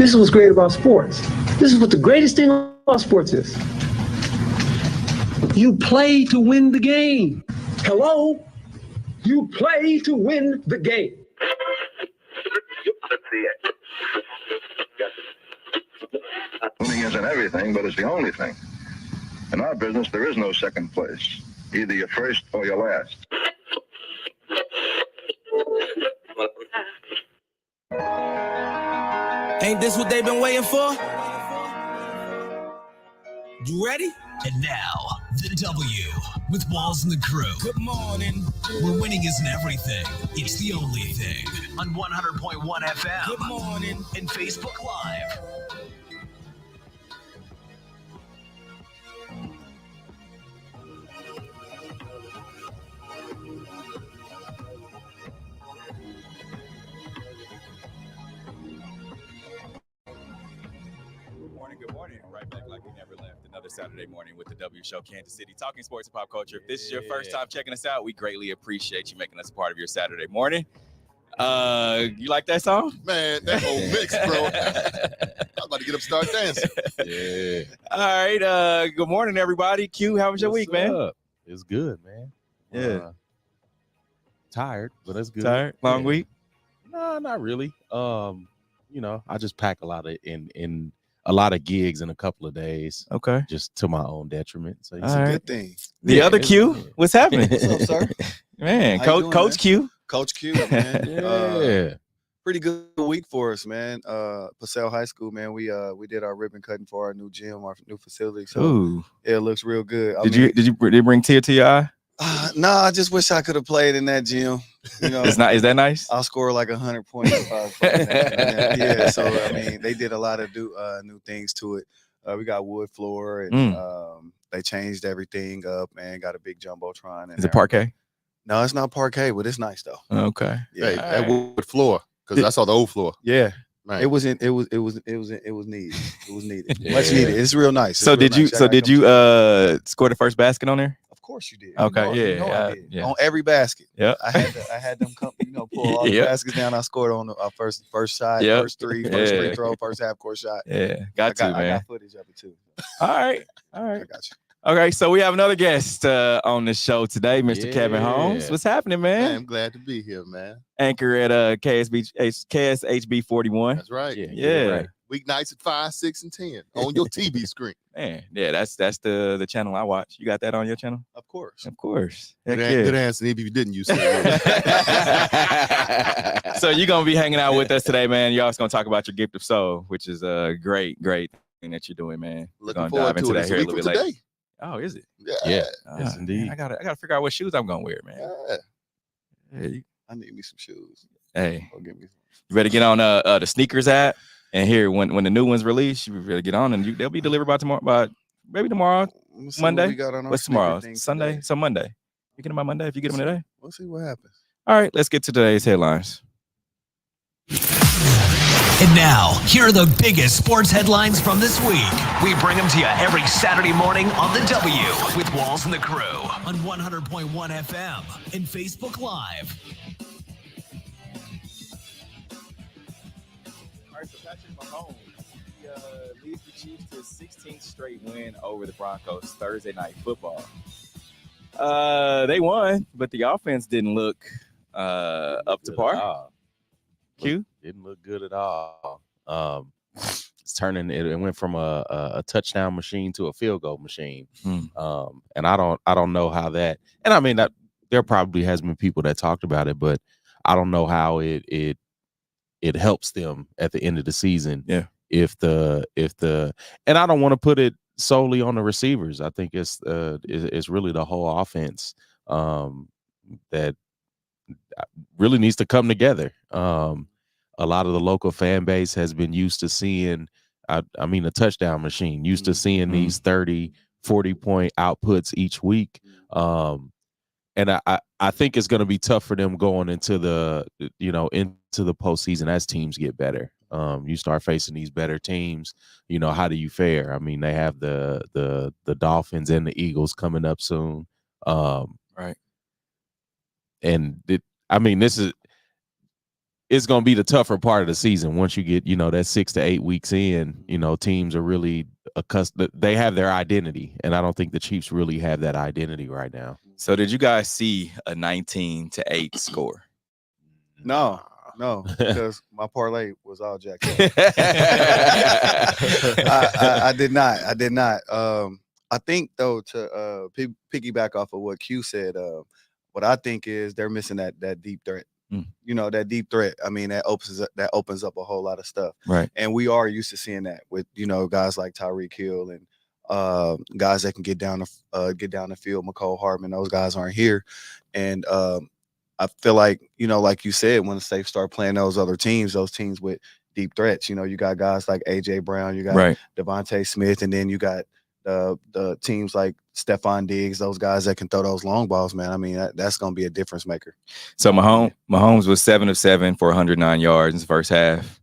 this is what's great about sports. This is what the greatest thing about sports is. You play to win the game. Hello? You play to win the game. Winning isn't everything, but it's the only thing. In our business, there is no second place. Either you're first or you're last. Ain't this what they've been waiting for? You ready? And now, the W with Walls and the Crew. Good morning. Where winning isn't everything, it's the only thing. On 100.1 FM. Good morning. And Facebook Live. Good morning. Right back like we never left. Another Saturday morning with the W Show, Kansas City, talking sports and pop culture. If this is your first time checking us out, we greatly appreciate you making us a part of your Saturday morning. You like that song? Man, that whole mix, bro. I was about to get up and start dancing. Yeah. All right. Good morning, everybody. Q, how was your week, man? It's good, man. Yeah. Tired, but that's good. Tired? Long week? No, not really. I just pack a lot of gigs in a couple of days. Okay. Just to my own detriment. So it's a good thing. The other Q, what's happening? What's up, sir? Man, Coach Q. Coach Q, man. Yeah. Pretty good week for us, man. Purcell High School, man. We did our ribbon cutting for our new gym, our new facility. So it looks real good. Did you bring tear to your eye? No, I just wish I could have played in that gym. You know, is that nice? I'll score like 100 points if I was playing that. Yeah, so I mean, they did a lot of new things to it. We got wood floor, and they changed everything up, man. Got a big jumbotron. Is it parquet? No, it's not parquet, but it's nice though. Okay. Yeah, Hey, that wood floor, because I saw the old floor. Yeah. Right. It was needed. It was needed. Much needed. It's real nice. So did you score the first basket on there? Of course you did. Okay, I did. On every basket. Yeah. I had them come, pull all the baskets down. I scored on the first shot, first three, first free throw, first half court shot. Yeah, man. I got footage of it too. All right. I got you. Okay, so we have another guest on the show today, Mr. Kevin Holmes. What's happening, man? I'm glad to be here, man. Anchor at KSHB 41. That's right. Yeah. Right. Weeknights at 5, 6, and 10 on your TV screen. Man, yeah, that's the channel I watch. You got that on your channel? Of course. Good answer. Even if you didn't, you said it. So you're gonna be hanging out with us today, man. Y'all gonna talk about your gift of soul, which is a great thing that you're doing, man. Looking forward to it. Here a little bit later. Oh, is it? Yeah. Yes, indeed. Man, I gotta figure out what shoes I'm gonna wear, man. Yeah. I need me some shoes. Hey, Go get me some. you better get on the sneakers app. And here, when the new one's released, you better get on, and they'll be delivered by maybe tomorrow, Monday. What's tomorrow? Sunday. Today. So Monday. You get them by Monday if you get them today. We'll see what happens. All right, let's get to today's headlines. And now, here are the biggest sports headlines from this week. We bring them to you every Saturday morning on the W with Walls and the Crew on 100.1 FM and Facebook Live. All right, so Patrick Mahomes leads the Chiefs to a 16th straight win over the Broncos Thursday Night Football. They won, but the offense didn't look up to par. Q didn't look good at all. It's turning. It went from a touchdown machine to a field goal machine. And I don't know how that. And I mean that there probably has been people that talked about it, but I don't know how it helps them at the end of the season. Yeah. If the and I don't want to put it solely on the receivers. I think it's really the whole offense that really needs to come together. A lot of the local fan base has been used to seeing, a touchdown machine, used to seeing these 30, 40-point outputs each week. And I think it's going to be tough for them going into the postseason as teams get better. You start facing these better teams. How do you fare? I mean, they have the Dolphins and the Eagles coming up soon. Right. And this is it's going to be the tougher part of the season once you get, that 6 to 8 weeks in. Teams are really accustomed. They have their identity, and I don't think the Chiefs really have that identity right now. So did you guys see a 19-8 score? No, because my parlay was all jacked up. I did not. I think though, to piggyback off of what Q said, what I think is they're missing that deep threat. That deep threat. I mean, that opens up a whole lot of stuff. Right. And we are used to seeing that with guys like Tyreek Hill and guys that can get down the field. McCole Hardman. Those guys aren't here, and I feel like like you said, when they start playing those teams with deep threats. You got guys like AJ Brown. You got Devontae Smith, and then you got the teams like Stephon Diggs, those guys that can throw those long balls, man. I mean, that's going to be a difference maker. So Mahomes was 7 of 7 for 109 yards in the first half.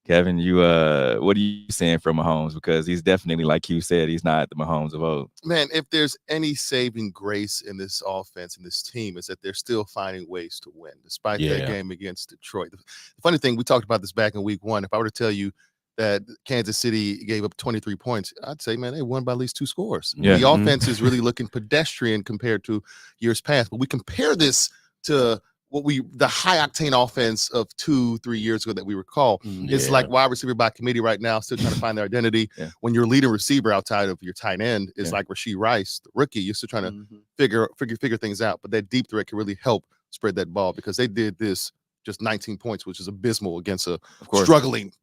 Kevin, what are you saying from Mahomes? Because he's definitely, like you said, he's not the Mahomes of old. Man, if there's any saving grace in this offense and this team, is that they're still finding ways to win, despite that game against Detroit. The funny thing, we talked about this back in week 1. If I were to tell you that Kansas City gave up 23 points, I'd say, man, they won by at least 2 scores. Yeah. The offense is really looking pedestrian compared to years past. But we compare this to the high octane offense of 2-3 years ago that we recall. It's like wide receiver by committee right now, still trying to find their identity. When your leading receiver outside of your tight end is like Rashee Rice, the rookie, you're still trying to figure things out. But that deep threat can really help spread that ball, because they did this just 19 points, which is abysmal against a struggling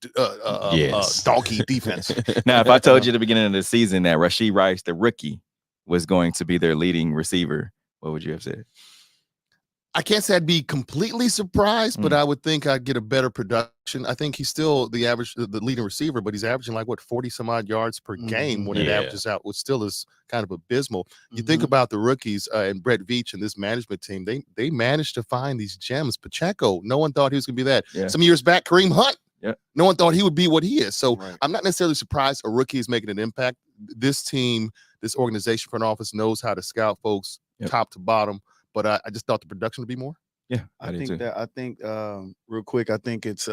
donkey defense. Now, if I told you at the beginning of the season that Rashee Rice, the rookie, was going to be their leading receiver, what would you have said? I can't say I'd be completely surprised, but I would think I'd get a better production. I think he's still the leading receiver, but he's averaging 40 some odd yards per game when it averages out, which still is kind of abysmal. You think about the rookies and Brett Veach and this management team, they managed to find these gems. Pacheco, no one thought he was going to be that. Some years back, Kareem Hunt, no one thought he would be what he is. So I'm not necessarily surprised a rookie is making an impact. This team, this organization, front office knows how to scout folks top to bottom. But I just thought the production would be more. Yeah, I think real quick, I think it's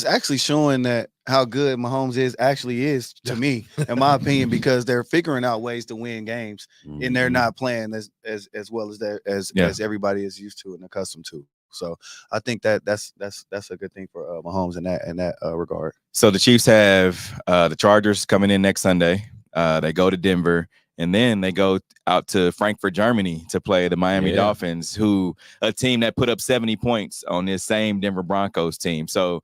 actually showing that how good Mahomes is to me, in my opinion, because they're figuring out ways to win games, and they're not playing as well as everybody is used to and accustomed to. So I think that's a good thing for Mahomes in that regard. So the Chiefs have the Chargers coming in next Sunday. They go to Denver. And then they go out to Frankfurt, Germany to play the Miami Dolphins, a team that put up 70 points on this same Denver Broncos team. So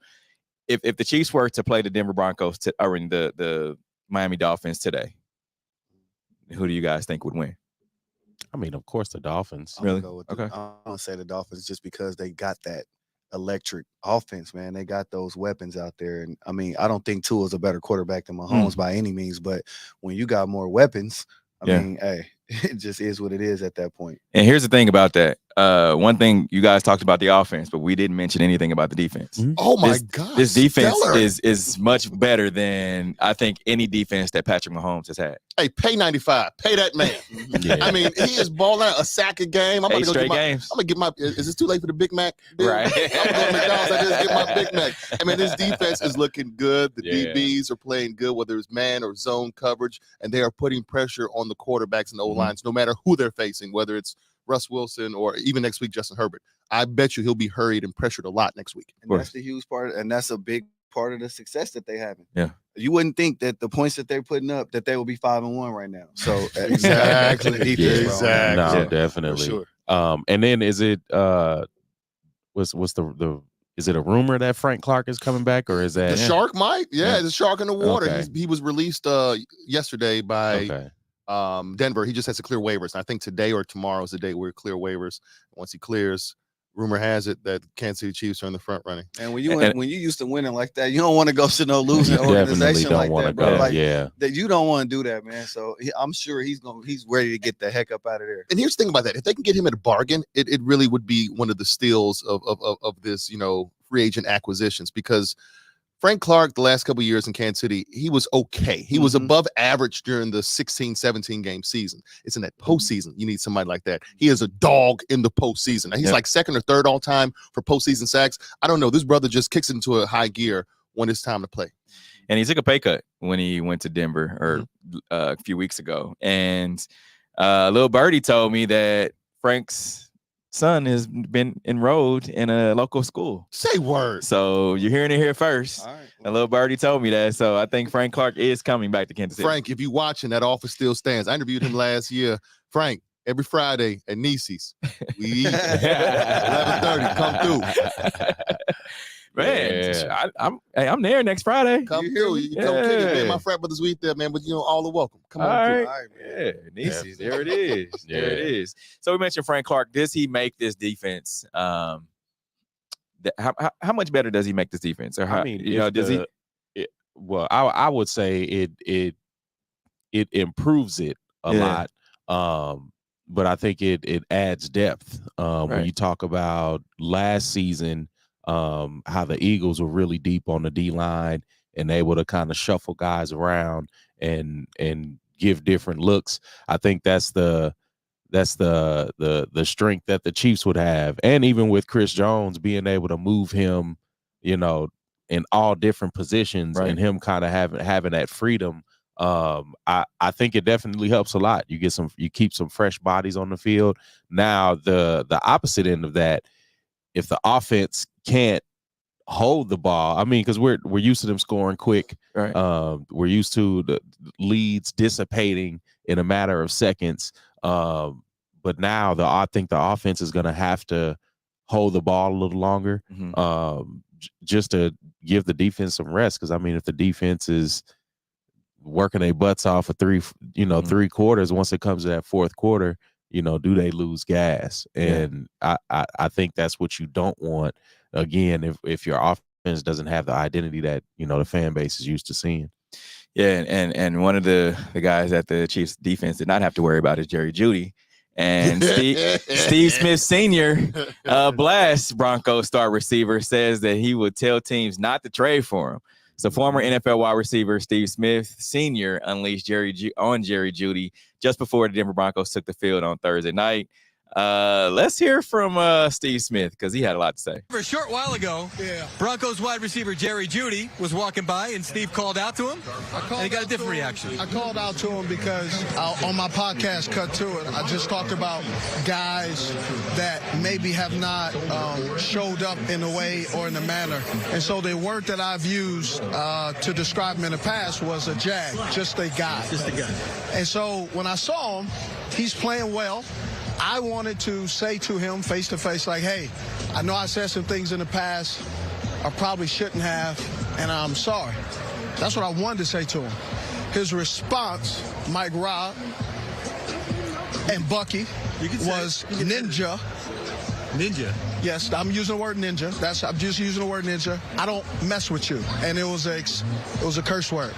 if the Chiefs were to play the Denver Broncos or in the Miami Dolphins today, who do you guys think would win? I mean, of course, the Dolphins. Really? I'm going to say the Dolphins just because they got that electric offense, man. They got those weapons out there. And I mean, I don't think Tua's a better quarterback than Mahomes by any means, but when you got more weapons, I mean, hey, it just is what it is at that point. And here's the thing about that. One thing, you guys talked about the offense, but we didn't mention anything about the defense. Oh my God. This defense is much better than I think any defense that Patrick Mahomes has had. Hey, pay 95. Pay that man. I mean, he is balling out a sack a game. I'm going to get my is this too late for the Big Mac? Right. I'm going to McDonald's. I just get my Big Mac. I mean, this defense is looking good. The DBs are playing good, whether it's man or zone coverage, and they are putting pressure on the quarterbacks and the O-lines, no matter who they're facing, whether it's Russ Wilson or even next week, Justin Herbert. I bet you he'll be hurried and pressured a lot next week. And that's the huge part, and that's a big part of the success that they have. Yeah. You wouldn't think that the points that they're putting up, that they will be 5-1 right now. So exactly. No, definitely. For sure. And then is it what's the is it a rumor that Frank Clark is coming back, or is that the shark might? Yeah, the shark in the water. Okay. He was released yesterday by Denver. He just has to clear waivers. And I think today or tomorrow is the day where he clear waivers. Once he clears, rumor has it that Kansas City Chiefs are in the front running. And when you used to winning like that, you don't want to go to no losing organization like that, bro. That you don't want to do that, man. So I'm sure he's ready to get the heck up out of there. And here's the thing about that: if they can get him at a bargain, it really would be one of the steals of this, free agent acquisitions, because Frank Clark, the last couple of years in Kansas City, he was okay. He was above average during the 16, 17 game season. It's in that postseason. You need somebody like that. He is a dog in the postseason. Now, he's like second or third all time for postseason sacks. I don't know. This brother just kicks into a high gear when it's time to play. And he took a pay cut when he went to Denver a few weeks ago. And Lil Birdie told me that Frank's son has been enrolled in a local school. Say word. So you're hearing it here first. All right. And Lil Birdie told me that. So I think Frank Clark is coming back to Kansas City. Frank, if you're watching, that offer still stands. I interviewed him last year. Frank, every Friday at Niecy's, we eat 11:30. Come through. Man, I'm there next Friday. Come through. You come kick it. Man, my frat brothers, we eat there, man. But all are welcome. Come on through. All right, yeah, Niecy's. There it is. There it is. So we mentioned Frank Clark. Does he make this defense? How much better does he make this defense? Or how, I mean, does he? Well, I would say it improves it a lot. But I think it adds depth. When you talk about last season. How the Eagles were really deep on the D line and able to kind of shuffle guys around and give different looks. I think that's the strength that the Chiefs would have, and even with Chris Jones being able to move him, in all different positions and him kind of having that freedom. I think it definitely helps a lot. You keep some fresh bodies on the field. Now the opposite end of that, if the offense can't hold the ball, I mean, because we're used to them scoring quick. Right. We're used to the leads dissipating in a matter of seconds. But now I think the offense is going to have to hold the ball a little longer, just to give the defense some rest. Because I mean, if the defense is working their butts off for three quarters, once it comes to that fourth quarter, do they lose gas? And I think that's what you don't want. Again, if your offense doesn't have the identity that, the fan base is used to seeing. Yeah, and one of the guys that the Chiefs defense did not have to worry about is Jerry Jeudy. And Steve Smith Sr., Blast Broncos star receiver, says that he would tell teams not to trade for him. So former NFL wide receiver Steve Smith Sr. unleashed on Jerry Jeudy just before the Denver Broncos took the field on Thursday night. Let's hear from Steve Smith, because he had a lot to say. A short while ago, Broncos wide receiver Jerry Jeudy was walking by, and Steve called out to him, and he got a different reaction. I called out to him because on my podcast, Cut to It, I just talked about guys that maybe have not showed up in a way or in a manner. And so the word that I've used to describe him in the past was a jag, just a guy. Just a guy. And so when I saw him, he's playing well. I wanted to say to him face to face, like, hey, I know I said some things in the past I probably shouldn't have, and I'm sorry. That's what I wanted to say to him. His response, Mike Robb and Bucky, was ninja. Ninja? Yes, I'm using the word ninja. I'm just using the word ninja. I don't mess with you. And it was a curse word.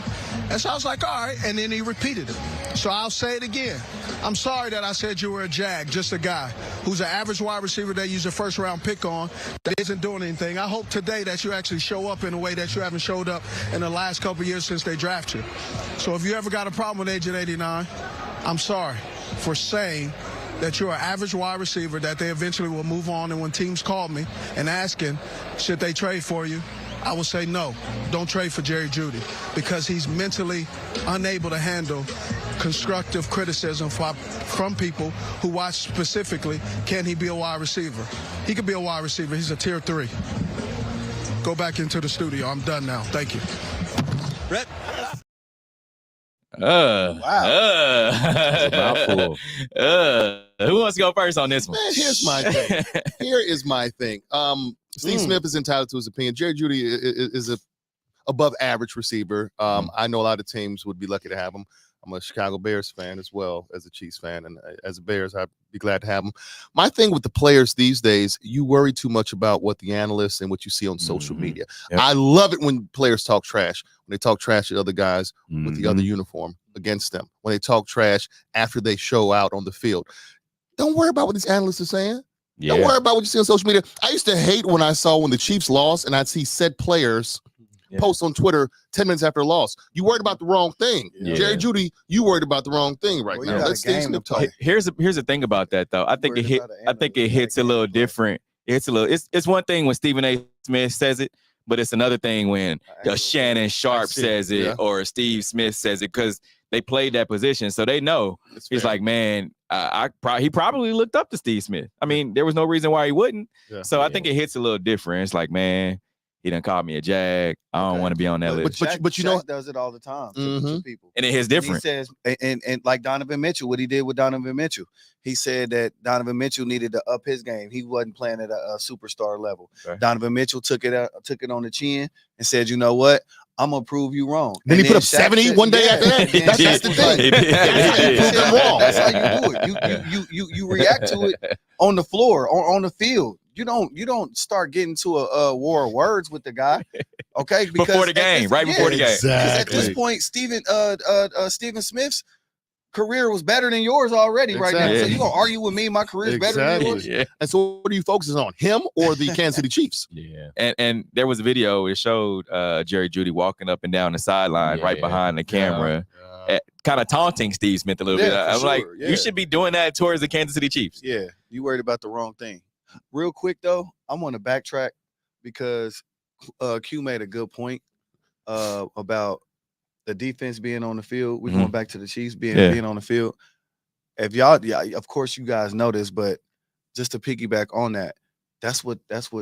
And so I was like, all right. And then he repeated it. So I'll say it again. I'm sorry that I said you were a jag, just a guy who's an average wide receiver they use a first-round pick on that isn't doing anything. I hope today that you actually show up in a way that you haven't showed up in the last couple of years since they drafted you. So if you ever got a problem with Agent 89, I'm sorry for saying that you're an average wide receiver that they eventually will move on. And when teams call me and asking, should they trade for you, I will say no, don't trade for Jerry Jeudy, because he's mentally unable to handle constructive criticism from people who watch specifically, can he be a wide receiver? He could be a wide receiver. He's a tier 3. Go back into the studio. I'm done now. Thank you. Brett? Who wants to go first on this one? Man, here's my thing. Here is my thing. Steve Smith is entitled to his opinion. Jerry Jeudy is a above average receiver. I know a lot of teams would be lucky to have him. I'm a Chicago Bears fan as well as a Chiefs fan, and as a Bears, I'd be glad to have him. My thing with the players these days, you worry too much about what the analysts and what you see on social media. Yep. I love it when players talk trash, when they talk trash to other guys with the other uniform against them, when they talk trash after they show out on the field. Don't worry about what these analysts are saying. Don't worry about what you see on social media. I used to hate when the Chiefs lost and I'd see said players post on Twitter 10 minutes after a loss. You worried about the wrong thing. Yeah. Jerry Jeudy, you worried about the wrong thing right now. Let's Steve Smith talk. Here's the thing about that though. I think it hits a little different. It's one thing when Stephen A. Smith says it, but it's another thing when Shannon Sharp says it or Steve Smith says it, because they played that position, so they know. He's like, man, he probably looked up to Steve Smith. I mean, there was no reason why he wouldn't. So I think it hits a little different. It's like, man, he done called me a jag. I don't want to be on that list. But you know, does it all the time to people, and it hits different. He says, and like Donovan Mitchell, what he did with Donovan Mitchell, he said that Donovan Mitchell needed to up his game. He wasn't playing at a superstar level. Okay. Donovan Mitchell took it on the chin and said, you know what? I'm gonna prove you wrong. Then he put up 70 one day after that. That's the thing. Prove them wrong. That's how you do it. You react to it on the floor, on the field. You don't start getting to a war of words with the guy, okay? Because before the game, before the game. Exactly. At this point, Stephen Smith's career was better than yours already right now. So you gonna argue with me? My career is better than yours. Yeah. And so, what are you focusing on, him or the Kansas City Chiefs? Yeah. And there was a video. It showed Jerry Jeudy walking up and down the sideline right behind the camera, kind of taunting Steve Smith a little bit. I'm like, you should be doing that towards the Kansas City Chiefs. Yeah, you worried about the wrong thing. Real quick though, I'm going to backtrack because Q made a good point about the defense being on the field. We're going back to the Chiefs being on the field. If y'all, of course you guys know this, but just to piggyback on that, that's what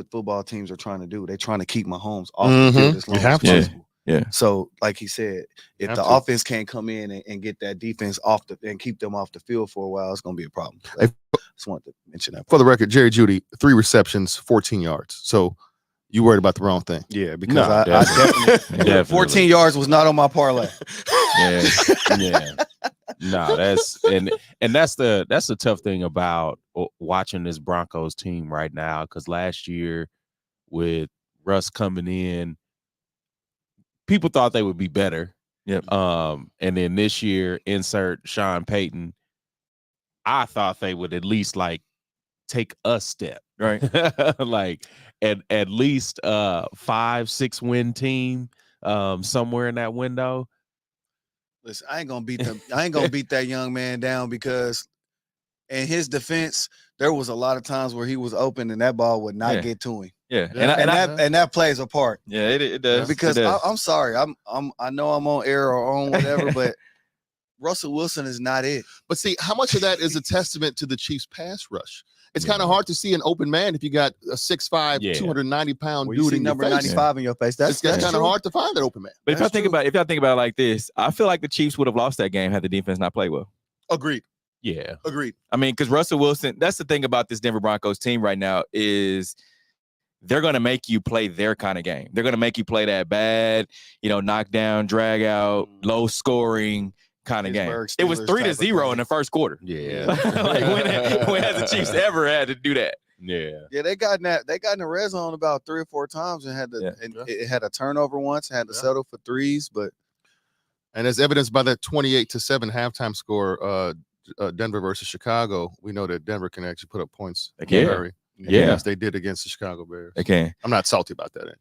football teams are trying to do. They're trying to keep Mahomes off the field as long as possible. Yeah. So, like he said, if the offense can't come in and get that defense and keep them off the field for a while, it's going to be a problem. I just wanted to mention that. For the record, Jerry Jeudy, 3 receptions, 14 yards. So you worried about the wrong thing. Yeah, because I definitely 14 yards was not on my parlay. Yeah. No, that's the tough thing about watching this Broncos team right now, because last year with Russ coming in, people thought they would be better. Yep. And then this year, insert Sean Payton, I thought they would at least like take a step. Right. Like at least 5-6 win team somewhere in that window. Listen, I ain't gonna beat that young man down, because in his defense, there was a lot of times where he was open and that ball would not get to him. Yeah, and that plays a part. Yeah, it does. Because I'm sorry, I know I'm on air or on whatever, but Russell Wilson is not it. But see, how much of that is a testament to the Chiefs' pass rush? It's kind of hard to see an open man if you got a 6'5", 290-pound dude in number your face. 95 in your face. That's kind of hard to find that open man. But if y'all think about it like this, I feel like the Chiefs would have lost that game had the defense not played well. Agreed. Yeah. Agreed. I mean, because Russell Wilson, that's the thing about this Denver Broncos team right now, is they're going to make you play their kind of game. They're going to make you play that bad, knock down, drag out, low scoring kind of game. It was 3-0 in the first quarter. Yeah. Like when has the Chiefs ever had to do that? Yeah. Yeah, they got in the red zone about 3 or 4 times and it had a turnover once and had to settle for threes, and as evidenced by that 28-7 halftime score, Denver versus Chicago, we know that Denver can actually put up points. They can. Yes, they did against the Chicago Bears. They can. I'm not salty about that.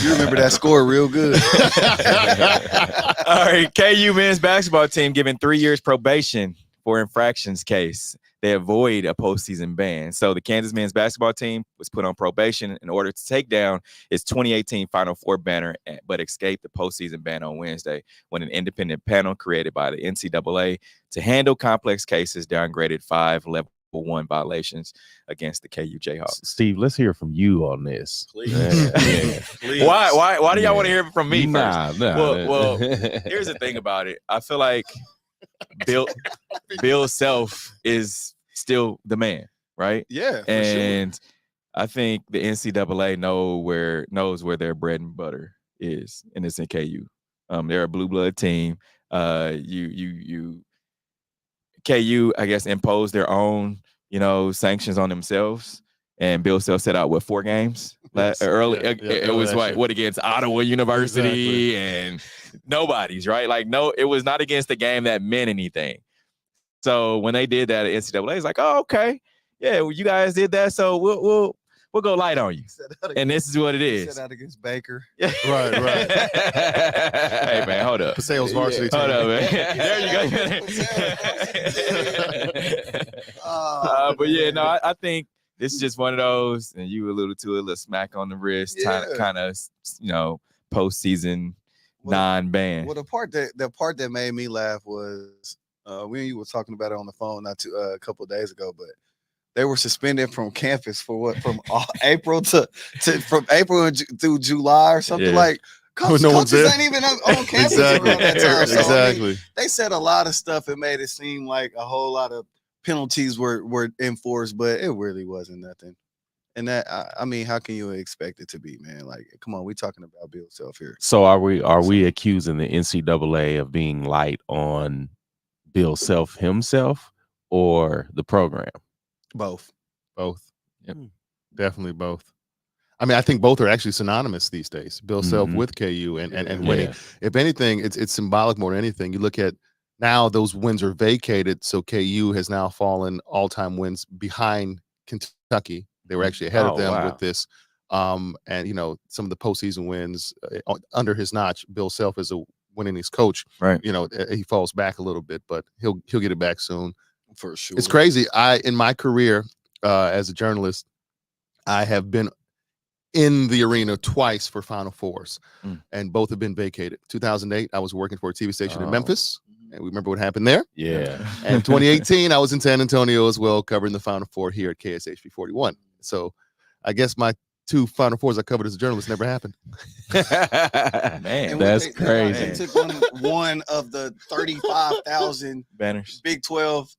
You remember that score real good. All right, KU men's basketball team given 3 years probation for infractions case. They avoid a postseason ban. So the Kansas men's basketball team was put on probation in order to take down its 2018 Final Four banner, but escaped the postseason ban on Wednesday when an independent panel created by the NCAA to handle complex cases downgraded 5 level 1 violations against the KU Jayhawks. Steve, let's hear from you on this. Please. Please. Why do y'all want to hear from me first? Well, here's the thing about it. I feel like Bill Self is still the man, right? Yeah, for and sure. I think the NCAA knows where their bread and butter is, and it's in KU. They're a blue blood team. KU, I guess, imposed their own, sanctions on themselves. And Bill Self set out 4 games early. It was what against Ottawa University and nobody's, right? Like, no, it was not against the game that meant anything. So when they did that at NCAA, it's like, oh, okay, yeah, well, you guys did that, so we'll we'll go light on you. And this is what it is. Set out against Baker. Right. Hey, man, hold up. Paseo's varsity team. Hold up, man. There you go. But yeah, no, I think this is just one of those, and you alluded to it, a little smack on the wrist, kind of, postseason non-ban. Well, the part that made me laugh was when you were talking about it on the phone a couple of days ago, but they were suspended from campus for what, from April from April through July or something like. Coaches ain't even on campus around that time. So, exactly. I mean, they said a lot of stuff. It made it seem like a whole lot of penalties were enforced, but it really wasn't nothing. And that, I mean, how can you expect it to be, man? Like, come on, we're talking about Bill Self here. So are we accusing the NCAA of being light on Bill Self himself or the program? Both. Yep. Definitely both. I mean, I think both are actually synonymous these days. Bill Self with KU and winning. If anything, it's symbolic more than anything. You look at now, those wins are vacated, so KU has now fallen all-time wins behind Kentucky. They were actually ahead of them with this. And some of the postseason wins under his notch. Bill Self is a winningest coach. Right. He falls back a little bit, but he'll get it back soon. For sure. It's crazy. In my career as a journalist, I have been in the arena twice for Final Fours, and both have been vacated. 2008, I was working for a TV station in Memphis, and we remember what happened there. Yeah. And 2018, I was in San Antonio as well, covering the Final Four here at KSHP 41. So I guess my 2 Final Fours I covered as a journalist never happened. Man, that's crazy. They took one of the 35,000 banners, Big 12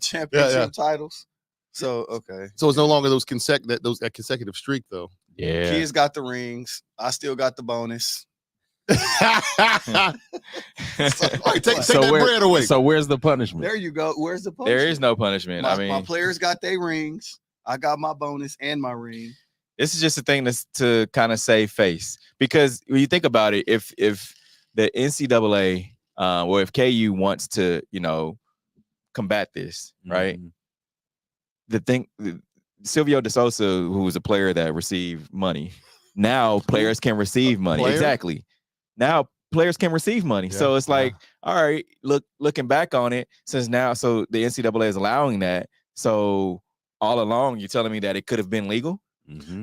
championship titles. So okay. So it's no longer that consecutive streak though. Yeah. Kids got the rings. I still got the bonus. Take that bread away. So where's the punishment? There you go. Where's the punishment? there is no punishment. My players got their rings. I got my bonus and my ring. This is just a thing to kind of save face, because when you think about it, if the NCAA or if KU wants to, combat this, right? The thing, Silvio De Sousa, who was a player that received money, now players can receive money. Exactly. Now players can receive money. Yeah, so it's like, all right, looking back on it, so the NCAA is allowing that. So all along, you're telling me that it could have been legal?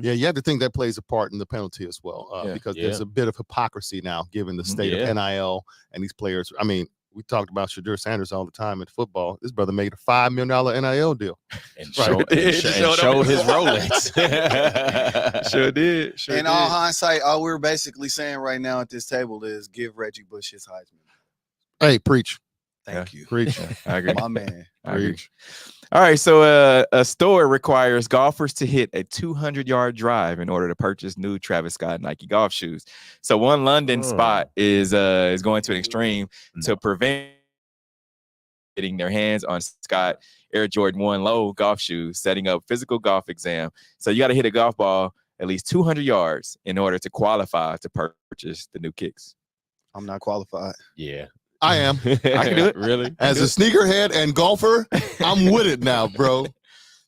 Yeah, you have to think that plays a part in the penalty as well, because there's a bit of hypocrisy now, given the state of NIL and these players. I mean, we talked about Shadur Sanders all the time in football. This brother made a $5 million NIL deal. And showed his Rolex. Sure did. In all hindsight, all we're basically saying right now at this table is give Reggie Bush his Heisman. Hey, preach. Thank you. Preach. I agree. My man. Preach. All right, so a store requires golfers to hit a 200-yard drive in order to purchase new Travis Scott Nike golf shoes. So one London spot is going to an extreme to prevent getting their hands on Scott Air Jordan 1 Low golf shoes, setting up physical golf exam. So you got to hit a golf ball at least 200 yards in order to qualify to purchase the new kicks. I'm not qualified. Yeah. I am. I can do it. Really? As a sneakerhead and golfer, I'm with it now, bro.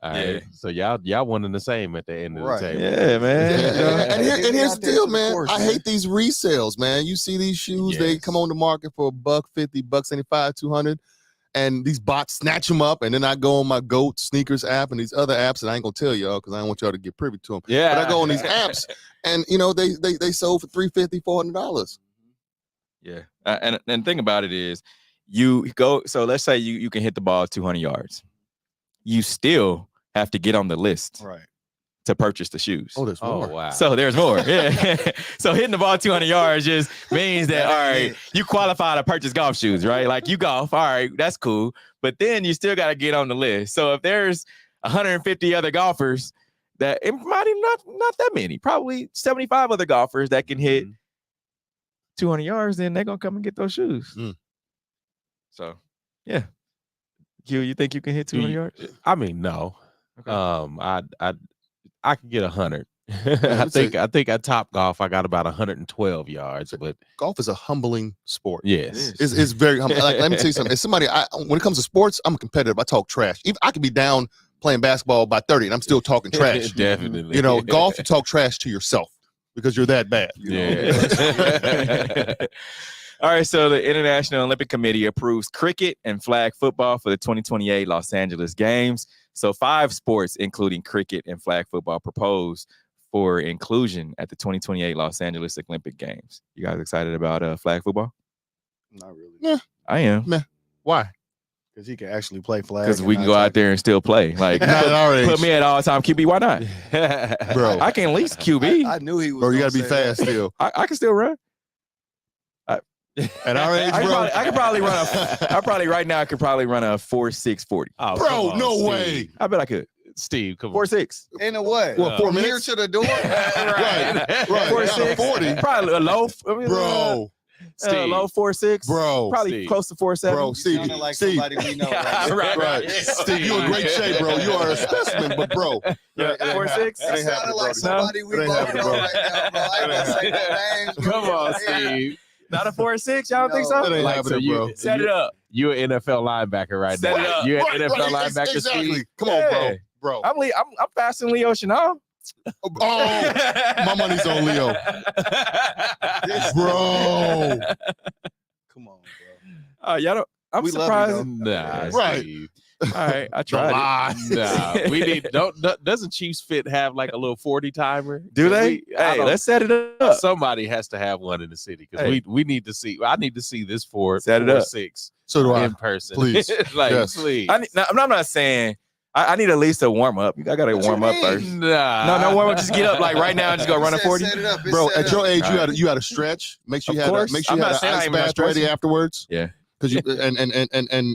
All right. So y'all wanting the same at the end of the table. Yeah, man. And here's the deal, man. I hate these resales, man. You see these shoes, they come on the market for $150, $175, $200, and these bots snatch them up, and then I go on my GOAT sneakers app and these other apps, and I ain't gonna tell y'all because I don't want y'all to get privy to them. Yeah. But I go on these apps, and they sold for $350, $400. Yeah. And thing about it is, you go. So let's say you can hit the ball 200 yards. You still have to get on the list, right, to purchase the shoes. Oh, there's more. Oh, wow. So there's more. Yeah. So hitting the ball 200 yards just means that, all right, you qualify to purchase golf shoes, right? Like you golf, all right, that's cool. But then you still got to get on the list. So if there's 150 other golfers, that it might even not that many, probably 75 other golfers that can hit 200 yards, then they're gonna come and get those shoes. So yeah. You think you can hit 200 yards? I mean, no. Okay. I can get 100. I think at Top Golf I got about 112 yards, but golf is a humbling sport. Yes, it's very humbling. Like, let me tell you something. As somebody, when it comes to sports, I'm competitive. I talk trash. Even I could be down playing basketball by 30, and I'm still talking trash. Definitely. You know, golf, you talk trash to yourself because you're that bad. Yeah. All right, so the International Olympic Committee approves cricket and flag football for the 2028 Los Angeles Games. So 5 sports, including cricket and flag football, proposed for inclusion at the 2028 Los Angeles Olympic Games. You guys excited about flag football? Not really. Yeah. I am. Meh. Why? Because he can actually play flag. Because we can go out there and still play. Like, Not at our age. put me at all-time QB. Why not? Bro. I can at least QB. I knew he was. Bro, you gonna got to be say fast that. still. I can still run. At our age, bro. I could probably run right now I could probably run a 4.6 40. Oh, Bro, come on, no Steve. way. I bet I could. Steve, come on. 4.6. In a what? What, 4 From here minutes? to the door? Right. Right. 4.6. 40. Probably a low. Bro. Steve. Low 4.6. Bro. Probably Steve. close to 4.7. Bro, Steve. Sounding like Steve. somebody we know. Right? Right. Steve, you in great shape, bro. You are a specimen, but bro. Yeah, 4.6. It ain't That happening, sounded like brother. somebody we It ain't both happening, know bro. right now, bro. I ain't gonna say no names. Come on, Yeah. Steve. Not a 4.6. Y'all don't think No. so? It ain't Like, happening, so bro. Set it up. You're an NFL linebacker right Set now. it up. You're Right, an NFL right, linebacker, exactly. Steve. Come on, bro. Yeah. Bro. I'm faster than Leo Chanel. Oh, my money's on Leo. Bro. Come on, bro. Y'all don't. I'm We love you, surprised. though. Nah, Right. Steve. All right, I The tried lie. Nah, we need. Doesn't Chiefs Fit have like a little 40 timer? Do they? I Hey, don't- let's set it up. Somebody has to have one in the city because Hey. we need to see. I need to see this Set it up. 6 So do I. in person. Please. like, Yes. please. I'm not saying I need at least a warm up. I gotta What you warm up mean? first. Nah. No warm up. Just get up like right now and just go run a Set 40. it up. It's Bro, set at your up. age, All right. you had to stretch. Make sure Of you had course. make sure I'm you not had saying an I ice ain't even bath ready stretching. afterwards. Yeah. Because you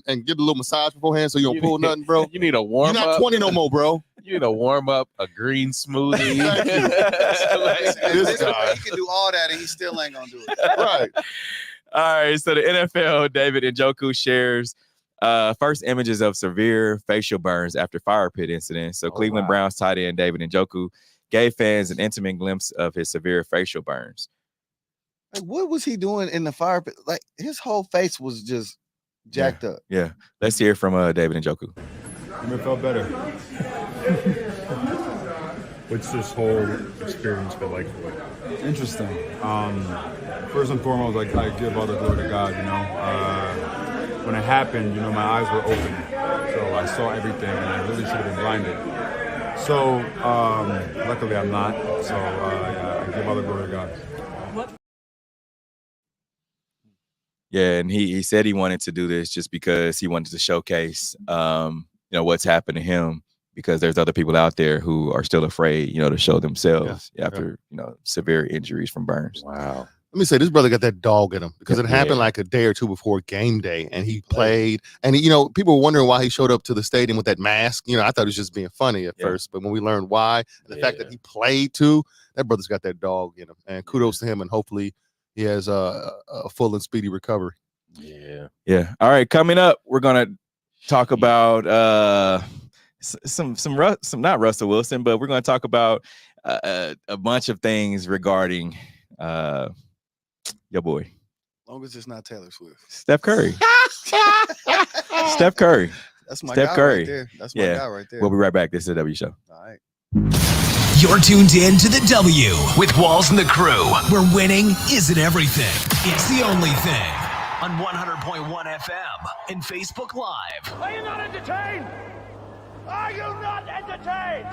and get a little massage beforehand so you don't pull nothing, bro. You need a You're warm not up. 20 no more, bro. You need a warm up, a green smoothie. Thank you. At This this guy. point, he can do all that and he still ain't gonna do it. Right. All right. So the NFL, David Njoku shares first images of severe facial burns after fire pit incident. So Cleveland wow. Browns tight end David Njoku gave fans an intimate glimpse of his severe facial burns. Like, what was he doing in the fire pit? Like, his whole face was just jacked up. Yeah. Let's hear from David Njoku. Never felt better. What's this whole experience been like for you? Interesting. First and foremost, like, I give all the glory to God, you know. When it happened, you know, my eyes were open. So I saw everything and I really should have been blinded. So luckily I'm not. So yeah, I give all the glory to God. Yeah, and he said he wanted to do this just because he wanted to showcase, what's happened to him, because there's other people out there who are still afraid, to show themselves after, severe injuries from burns. Wow. Let me say, this brother got that dog in him because it happened Yeah. like a day or two before game day, and he played. And people were wondering why he showed up to the stadium with that mask. I thought it was just being funny at first, but when we learned why, and the fact that he played too, that brother's got that dog in him. And kudos to him, and hopefully he has a full and speedy recovery. Yeah. Yeah. All right. Coming up, we're gonna talk about some not Russell Wilson, but we're gonna talk about a bunch of things regarding your boy As long as it's not Taylor Swift. Steph Curry. Steph Curry. That's my Steph guy Curry. right there. That's my guy right there. We'll be right back. This is the W Show. All right. You're tuned in to the W with Walls and the Crew, where winning isn't everything. It's the only thing. On 100.1 FM and Facebook Live. Are you not entertained? Are you not entertained?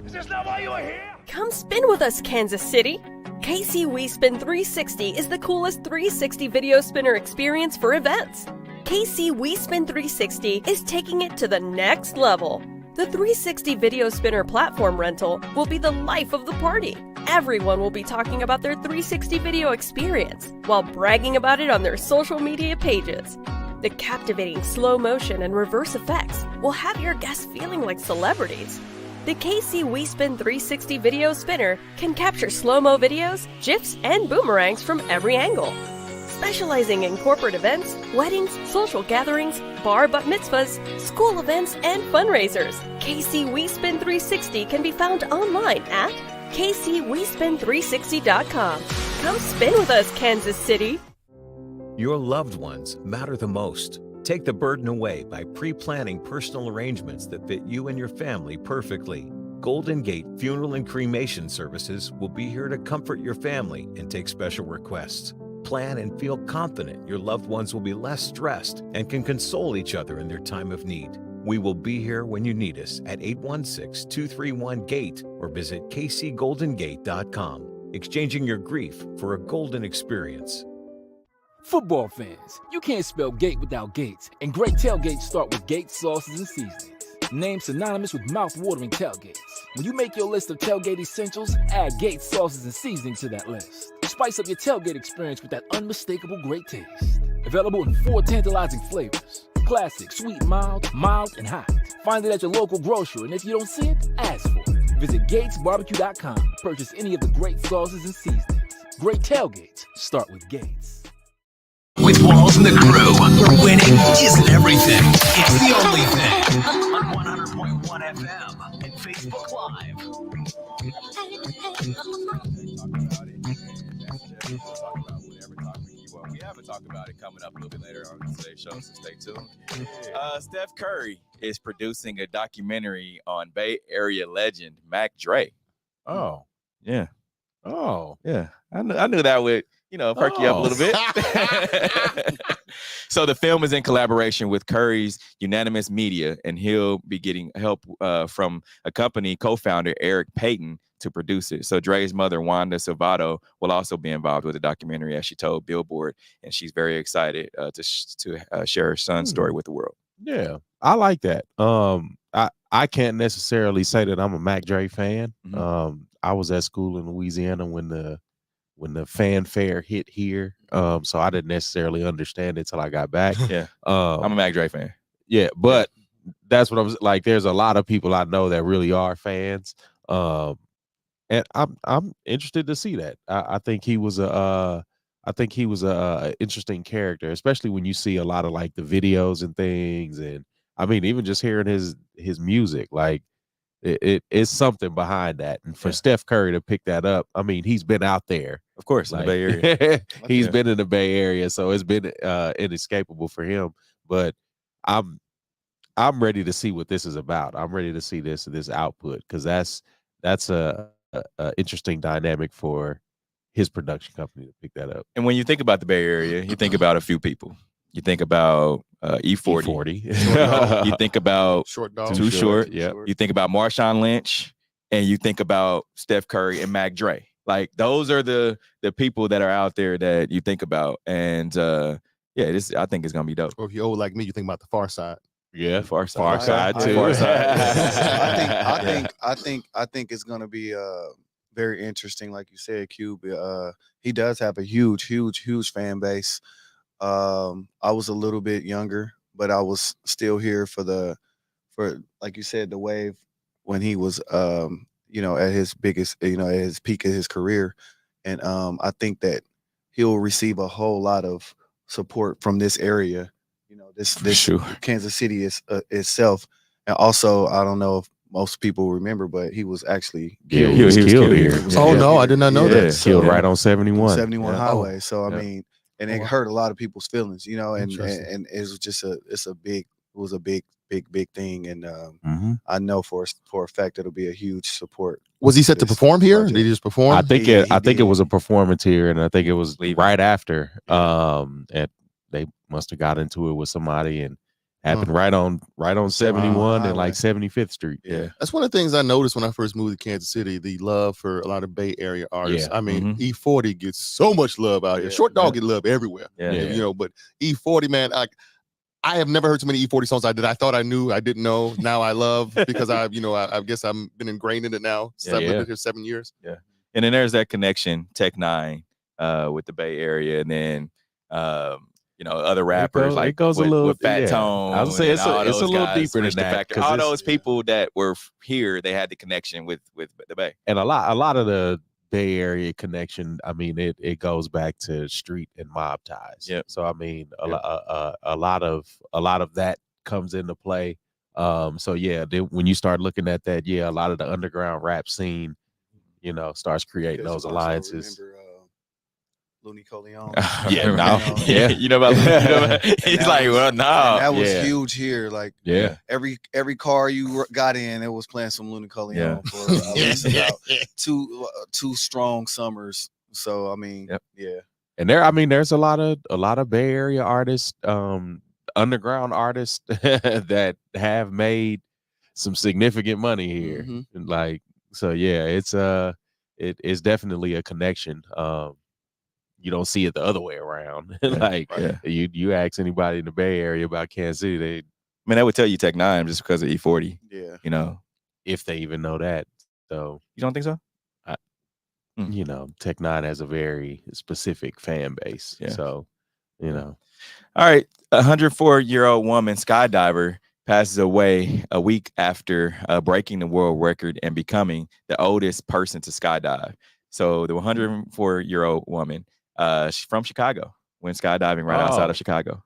Is this not why you are here? Come spin with us, Kansas City. KC We Spin 360 is the coolest 360 video spinner experience for events. KC We Spin 360 is taking it to the next level. The 360 video spinner platform rental will be the life of the party. Everyone will be talking about their 360 video experience while bragging about it on their social media pages. The captivating slow motion and reverse effects will have your guests feeling like celebrities. The KC We Spin 360 video spinner can capture slow-mo videos, GIFs, and boomerangs from every angle. Specializing in corporate events, weddings, social gatherings, bar bat mitzvahs, school events, and fundraisers, KC We Spin 360 can be found online at KCWeSpin360.com. Come spin with us, Kansas City. Your loved ones matter the most. Take the burden away by pre-planning personal arrangements that fit you and your family perfectly. Golden Gate Funeral and Cremation Services will be here to comfort your family and take special requests. Plan and feel confident your loved ones will be less stressed and can console each other in their time of need. We will be here when you need us at 816-231-GATE or visit kcgoldengate.com. Exchanging your grief for a golden experience. Football fans, you can't spell gate without Gates, and great tailgates start with Gates sauces and seasonings. Named synonymous with mouth-watering tailgates. When you make your list of tailgate essentials, add Gates sauces and seasonings to that list. Spice up your tailgate experience with that unmistakable great taste. Available in 4 tantalizing flavors: classic, sweet, mild, and hot. Find it at your local grocer, and if you don't see it, ask for it. Visit GatesBarbecue.com to purchase any of the great sauces and seasonings. Great tailgates start with Gates. With Walls and the Crew, where winning isn't everything. It's the only thing. On 100.1 FM and Facebook Live. We haven't talked about it coming up a little bit later on today's show, so stay tuned. Steph Curry is producing a documentary on Bay Area legend Mac Dre. Oh, yeah. Oh, yeah. I knew that would, perk you up a little bit. So the film is in collaboration with Curry's Unanimous Media, and he'll be getting help from a company co-founder, Eric Payton, to produce it. So Dre's mother, Wanda Silvato, will also be involved with the documentary, as she told Billboard, and she's very excited to share her son's story with the world. Yeah, I like that. I can't necessarily say that I'm a Mac Dre fan. Mm-hmm. I was at school in Louisiana when the fanfare hit here. So I didn't necessarily understand it till I got back. Yeah. I'm a Mac Dre fan. Yeah, but that's what I was like. There's a lot of people I know that really are fans. And I'm interested to see that. I think he was a interesting character, especially when you see a lot of like the videos and things. And I mean, even just hearing his music, like it's something behind that. And for Steph Curry to pick that up, I mean, he's been out there, of course, like, in the Bay Area. He's been in the Bay Area, so it's been inescapable for him. But I'm ready to see what this is about. I'm ready to see this output, because that's a interesting dynamic for his production company to pick that up. And when you think about the Bay Area, you think about a few people. You think about E40. You think about Short Dog. Too Short. Yeah. You think about Marshawn Lynch, and you think about Steph Curry and Mac Dre. Like, those are the people that are out there that you think about. And I think it's gonna be dope. Or if you're old like me, you think about the Far Side. Yeah, Far Side. Far Side too. Far Side. I think it's gonna be very interesting, like you said, Cube. He does have a huge fan base. I was a little bit younger, but I was still here for like you said, the wave when he was at his biggest, at his peak of his career. And I think that he'll receive a whole lot of support from this area. This Kansas City is itself. And also, I don't know if most people remember, but he was actually killed. He was killed here. No, I did not know that. Killed right on 71. 71 highway. So I mean, and it hurt a lot of people's feelings, and it was just a big thing. And I know for a fact it'll be a huge support. Was he set to perform here? Did he just perform? I think it was a performance here, and I think it was right after. And they must have got into it with somebody, and happened right on 71 and like 75th Street. Yeah. That's one of the things I noticed when I first moved to Kansas City, the love for a lot of Bay Area artists. Yeah. I mean, E40 gets so much love out here. Short Dog get love everywhere. But E40, man, I have never heard so many E40 songs I thought I knew, I didn't know. Now I love, because I guess I've been ingrained in it now. Been here 7 years. Yeah. And then there's that connection, Tech Nine, with the Bay Area, and then other rappers it goes a little with Fat Tone. I would say it's a little deeper than that. All those people that were here, they had the connection with the Bay. And a lot of the Bay Area connection, I mean, it goes back to street and mob ties. Yep. So I mean, a lot of that comes into play. So yeah, when you start looking at that, a lot of the underground rap scene, starts creating those alliances. Looney Coleon. Yeah, no, yeah, you know about he's like, well, no, that was Yeah. huge here. Like, Yeah. every car you got in, it was playing some Looney Coleon for at least about two strong summers. So I mean, yeah. And there's a lot of Bay Area artists, underground artists that have made some significant money here. And like, so yeah, it's definitely a connection. You don't see it the other way around. Like, you ask anybody in the Bay Area about Kansas City, they would tell you Tech 9 just because of E40. Yeah. You know, if they even know that. So you don't think so? You know, Tech 9 has a very specific fan base. Yeah. So, you know. All right. A 104-year-old woman skydiver passes away a week after breaking the world record and becoming the oldest person to skydive. So the 104-year-old woman, she's from Chicago, went skydiving right outside of Chicago.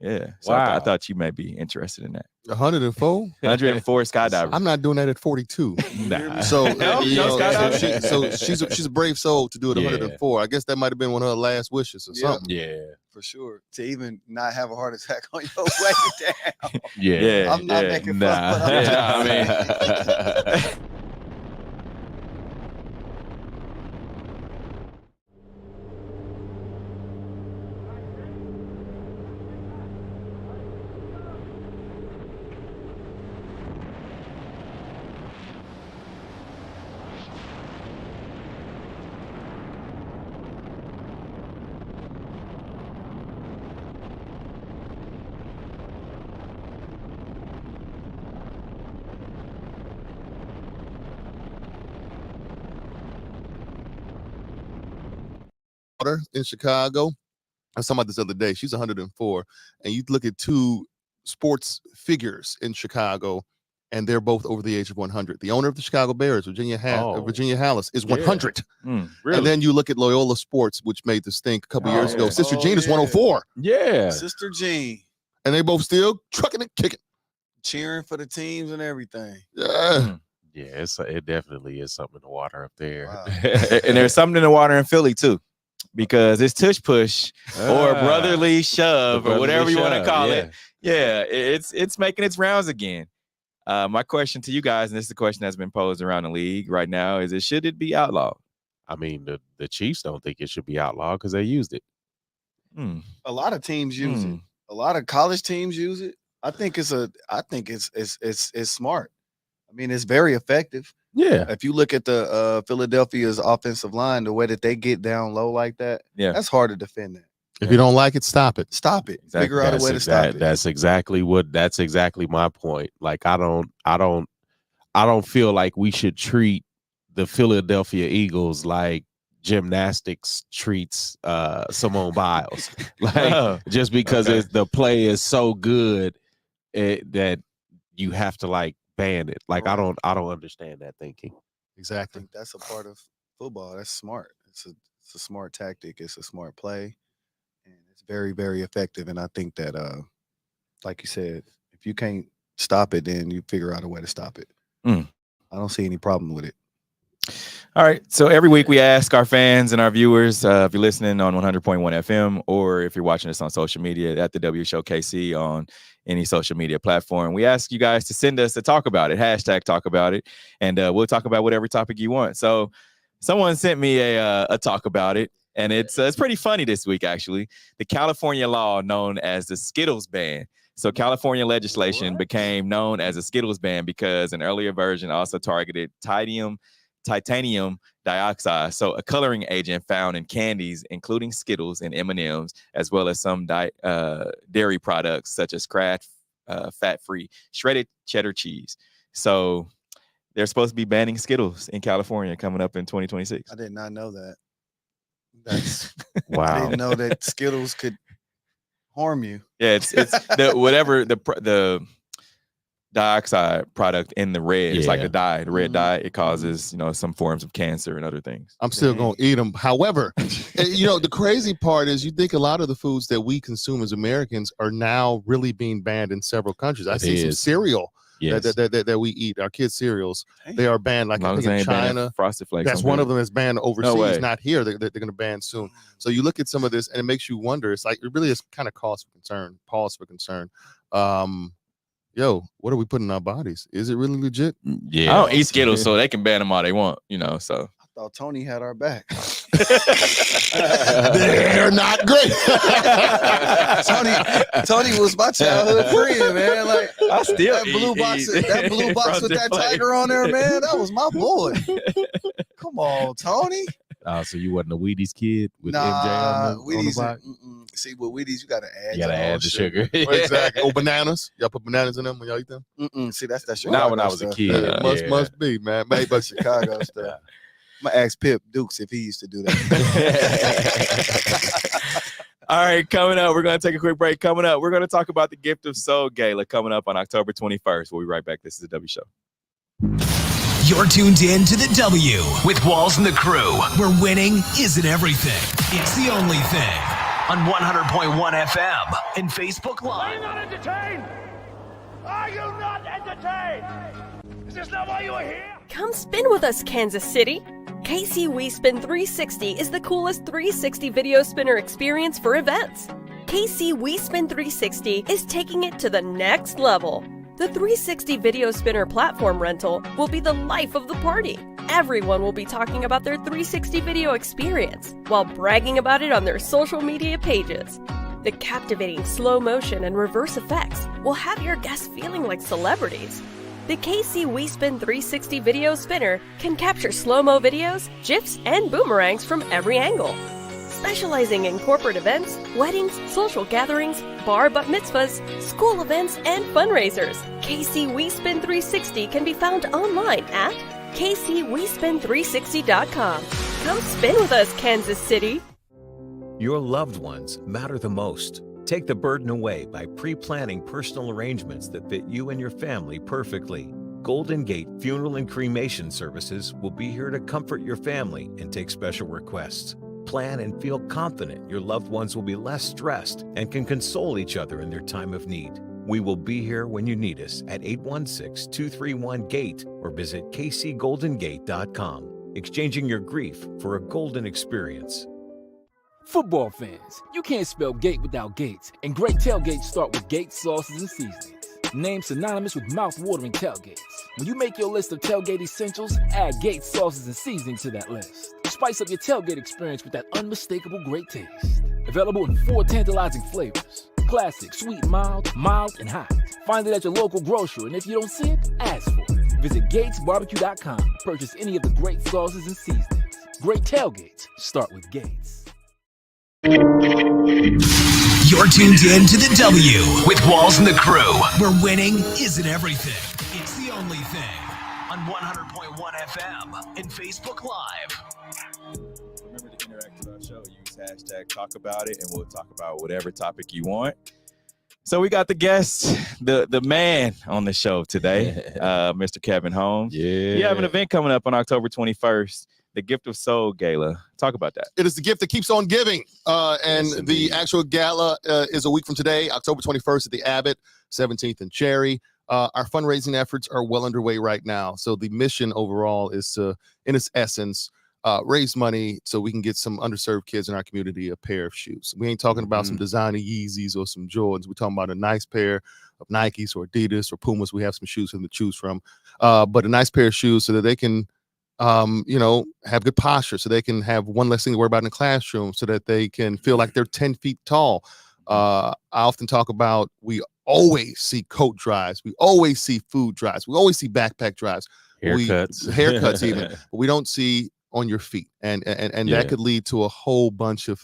Yeah. So I thought you may be interested in that. 104? 104 skydivers. I'm not doing that at 42. Nah. So, skydiving? so she's a brave soul to do it at 104. I guess that might have been one of her last wishes or something. Yeah. For sure. To even not have a heart attack on your way down. Yeah. I'm not making fun. But I'm just in Chicago. I was talking about this the other day. She's 104, and you look at two sports figures in Chicago, and they're both over the age of 100. The owner of the Chicago Bears, Virginia Hallis, is 100. Really? And then you look at Loyola Sports, which made the stink a couple years ago. Sister Jean is 104. Yeah. Sister Jean. And they both still trucking and kicking. Cheering for the teams and everything. Yeah. Yeah, it definitely is something in the water up there. Wow. And there's something in the water in Philly too, because it's tush push or brotherly shove or whatever you want to call it. Yeah, it's making its rounds again. My question to you guys, and this is the question that's been posed around the league right now, is should it be outlawed? I mean, the Chiefs don't think it should be outlawed because they used it. A lot of teams use it. A lot of college teams use it. I think it's smart. I mean, it's very effective. Yeah. If you look at the Philadelphia's offensive line, the way that they get down low like that, that's hard to defend that. If you don't like it, stop it. Stop it. Exactly. Figure out a way to stop it. That's exactly my point. Like I don't feel like we should treat the Philadelphia Eagles like gymnastics treats Simone Biles. Like just because the play is so good that you have to like ban it. Like I don't understand that thinking. Exactly. I think that's a part of football. That's smart. It's a smart tactic. It's a smart play. And it's very, very effective. And I think that like you said, if you can't stop it, then you figure out a way to stop it. I don't see any problem with it. All right. So every week we ask our fans and our viewers, if you're listening on 100.1 FM or if you're watching us on social media at the W Show KC on any social media platform, we ask you guys to send us a talk about it, hashtag talk about it, and we'll talk about whatever topic you want. So someone sent me a talk about it, and it's pretty funny this week, actually. The California law known as the Skittles ban. So California legislation became known as a Skittles ban because an earlier version also targeted titanium dioxide, so a coloring agent found in candies, including Skittles and M&Ms, as well as some dairy products such as Kraft fat-free shredded cheddar cheese. So they're supposed to be banning Skittles in California coming up in 2026. I did not know that. That's wow. I didn't know that Skittles could harm you. Yeah, it's the dioxide product in the red. It's like a dye, the red dye. It causes, some forms of cancer and other things. I'm still going to eat them. However, the crazy part is you think a lot of the foods that we consume as Americans are now really being banned in several countries. I see some cereal Yes. that we eat. Our kids' cereals, they are banned. Like I think in China, Frosted Flakes. that's one of them that's banned overseas, way. not here. They're going to ban soon. So you look at some of this, and it makes you wonder. It's like it really is kind of cause for concern. Yo, what are we putting in our bodies? Is it really legit? Yeah, I don't eat Skittles, so they can ban them all they want. So. I thought Tony had our back. They're not great. Tony was my childhood friend, man. Like I still that blue box with that tiger on there, man. That was my boy. Come on, Tony. So you wasn't a Wheaties kid with MJ on the Wheaties. box? See, with Wheaties, you gotta add. You gotta add the sugar. Exactly. Oh, bananas. Y'all put bananas in them when y'all eat them? See, that's Chicago. Not when I was a kid. Must be, man. Maybe but Chicago stuff. I'm gonna ask Pip Dukes if he used to do that. All right, coming up, we're going to take a quick break. Coming up, we're going to talk about the Gift of Soul Gala coming up on October 21st. We'll be right back. This is the W Show. You're tuned in to the W with Walls and the Crew, where winning isn't everything. It's the only thing. On 100.1 FM and Facebook Are you Live. not entertained? Are you not entertained? Is this not why you are here? Come spin with us, Kansas City. KC WeSpin 360 is the coolest 360 video spinner experience for events. KC WeSpin 360 is taking it to the next level. The 360 video spinner platform rental will be the life of the party. Everyone will be talking about their 360 video experience while bragging about it on their social media pages. The captivating slow motion and reverse effects will have your guests feeling like celebrities. The KC WeSpin 360 video spinner can capture slow-mo videos, GIFs, and boomerangs from every angle. Specializing in corporate events, weddings, social gatherings, bar bat mitzvahs, school events, and fundraisers, KC WeSpin 360 can be found online at kcwespin360.com. Come spin with us, Kansas City. Your loved ones matter the most. Take the burden away by pre-planning personal arrangements that fit you and your family perfectly. Golden Gate Funeral and Cremation Services will be here to comfort your family and take special requests. Plan and feel confident your loved ones will be less stressed and can console each other in their time of need. We will be here when you need us at 816-231-GATE or visit kcgoldengate.com. Exchanging your grief for a golden experience. Football fans, you can't spell gate without Gates, and great tailgates start with Gates sauces and seasonings. Named synonymous with mouth-watering tailgates. When you make your list of tailgate essentials, add Gates sauces and seasoning to that list. Spice up your tailgate experience with that unmistakable great taste. Available in 4 tantalizing flavors. Classic, sweet, mild, and hot. Find it at your local grocery, and if you don't see it, ask for it. Visit GatesBarbecue.com to purchase any of the great sauces and seasonings. Great tailgates start with Gates. You're tuned in to the W with Walls and the Crew, where winning isn't everything. It's the only thing. On 100.1 FM and Facebook Live. Remember to interact with our show. Use hashtag talk about it, and we'll talk about whatever topic you want. So we got the guest, the man on the show today, Mr. Kevin Holmes. Yeah. You have an event coming up on October 21st. The Gift of Soul Gala. Talk about that. It is the gift that keeps on giving. And the actual gala is a week from today, October 21st at the Abbott, 17th and Cherry. Our fundraising efforts are well underway right now. So the mission overall is to, in its essence, raise money so we can get some underserved kids in our community a pair of shoes. We ain't talking about some designer Yeezys or some Jordans. We're talking about a nice pair of Nikes or Adidas or Pumas. We have some shoes for them to choose from. But a nice pair of shoes so that they can have good posture, so they can have one less thing to worry about in the classroom, so that they can feel like they're 10 feet tall. I often talk about, we always see coat drives. We always see food drives. We always see backpack drives. Haircuts even. But we don't see on your feet. And that could lead to a whole bunch of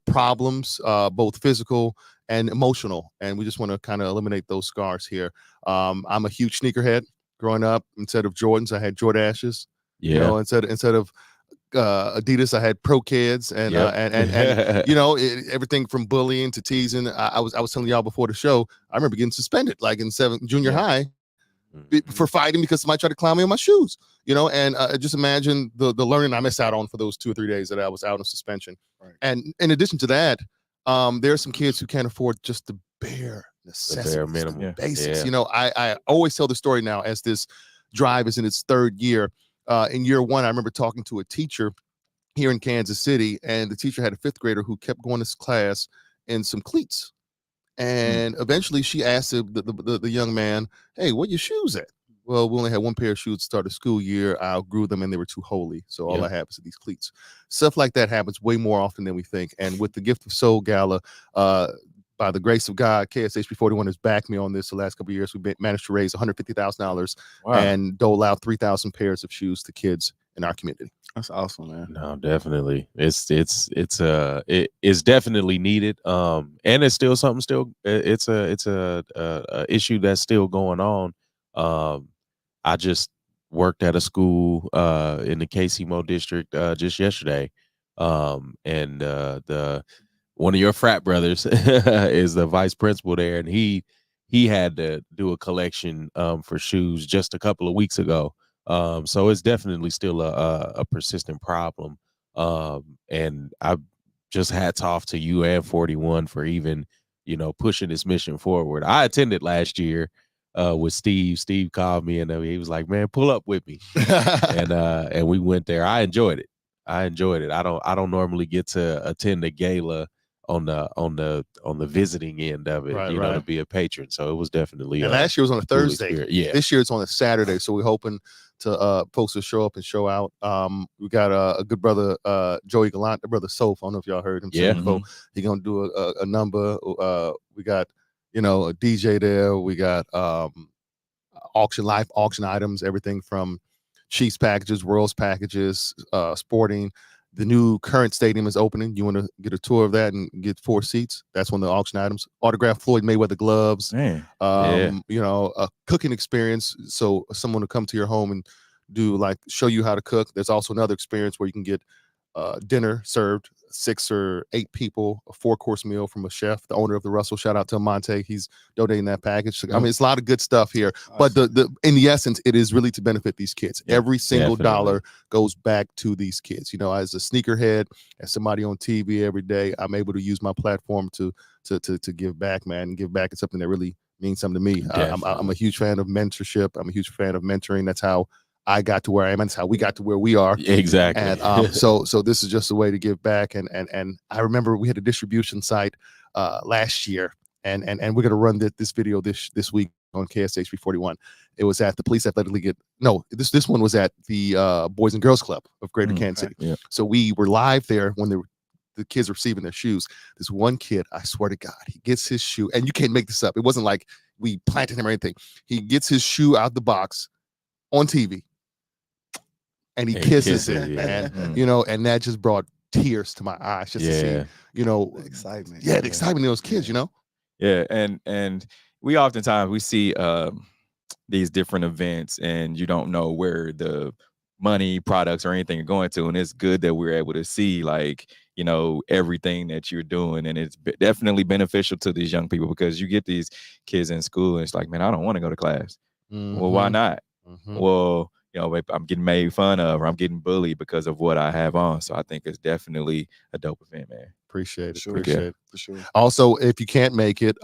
problems, both physical and emotional. And we just want to kind of eliminate those scars here. I'm a huge sneakerhead. Growing up, instead of Jordans, I had Jordashes. Yeah. You know, instead of Adidas, I had Pro Kids, and everything from bullying to teasing. I was telling y'all before the show, I remember getting suspended, like in junior high, for fighting because somebody tried to clown me on my shoes. And just imagine the learning I missed out on for those 2 or 3 days that I was out on suspension. Right. And in addition to that, there are some kids who can't afford just the bare necessities, bare minimum. the basics. Yeah. You know, I always tell the story now as this drive is in its third year. In year one, I remember talking to a teacher here in Kansas City, and the teacher had a fifth grader who kept going to class in some cleats. And eventually she asked the young man, hey, where your shoes at? Well, we only had one pair of shoes to start the school year. I outgrew them and they were too holy. So all I have is these cleats. Stuff like that happens way more often than we think. And with the Gift of Soul Gala, by the grace of God, KSHP 41 has backed me on this the last couple of years. We've managed to raise $150,000 and dole out 3,000 pairs of shoes to kids in our community. That's awesome, man. No, definitely. It's definitely needed. And it's still something it's a issue that's still going on. I just worked at a school in the KCMO district just yesterday. And the one of your frat brothers is the vice principal there, and he had to do a collection for shoes just a couple of weeks ago. So it's definitely still a persistent problem. And I just hats off to you and 41 for even, pushing this mission forward. I attended last year with Steve. Steve called me and he was like, man, pull up with me. and we went there. I enjoyed it. I don't normally get to attend a gala on the visiting end of it, to be a patron. So it was definitely. And last year was on a Thursday. Yeah. This year it's on a Saturday. So we're hoping to folks to show up and show out. We got a good brother, Joey Gallant, the brother Soph. I don't know if y'all heard him. Yeah. He's gonna do a number. We got a DJ there. We got auction items, everything from Chiefs packages, Royals packages, sporting. The new current stadium is opening. You want to get a tour of that and get 4 seats? That's one of the auction items. Autographed Floyd Mayweather gloves. A cooking experience. So someone to come to your home and show you how to cook. There's also another experience where you can get dinner served, 6 or 8 people, a 4-course meal from a chef, the owner of the Russell. Shout out to Monte. He's donating that package. I mean, it's a lot of good stuff here. But in the essence, it is really to benefit these kids. Every single dollar goes back to these kids. As a sneakerhead, as somebody on TV every day, I'm able to use my platform to give back, man. And give back is something that really means something to me. I'm a huge fan of mentorship. I'm a huge fan of mentoring. That's how I got to where I am. That's how we got to where we are. Exactly. And so this is just a way to give back. And I remember we had a distribution site last year, and we're gonna run this video this week on KSHP 41. It was at the Police Athletic League. This one was at the Boys and Girls Club of Greater Kansas City. Yeah. So we were live there when the kids were receiving their shoes. This one kid, I swear to God, he gets his shoe, and you can't make this up. It wasn't like we planted him or anything. He gets his shoe out the box on TV. And he kisses it, man. And that just brought tears to my eyes just to see, the excitement. Yeah, the excitement of those kids, Yeah, and we oftentimes see these different events, and you don't know where the money, products, or anything are going to, and it's good that we're able to see everything that you're doing, and it's definitely beneficial to these young people, because you get these kids in school, and it's like, man, I don't want to go to class. Well, why not? Well, I'm getting made fun of, or I'm getting bullied because of what I have on. So I think it's definitely a dope event, man. Appreciate it. Sure. Appreciate it. For sure. Also, if you can't make it,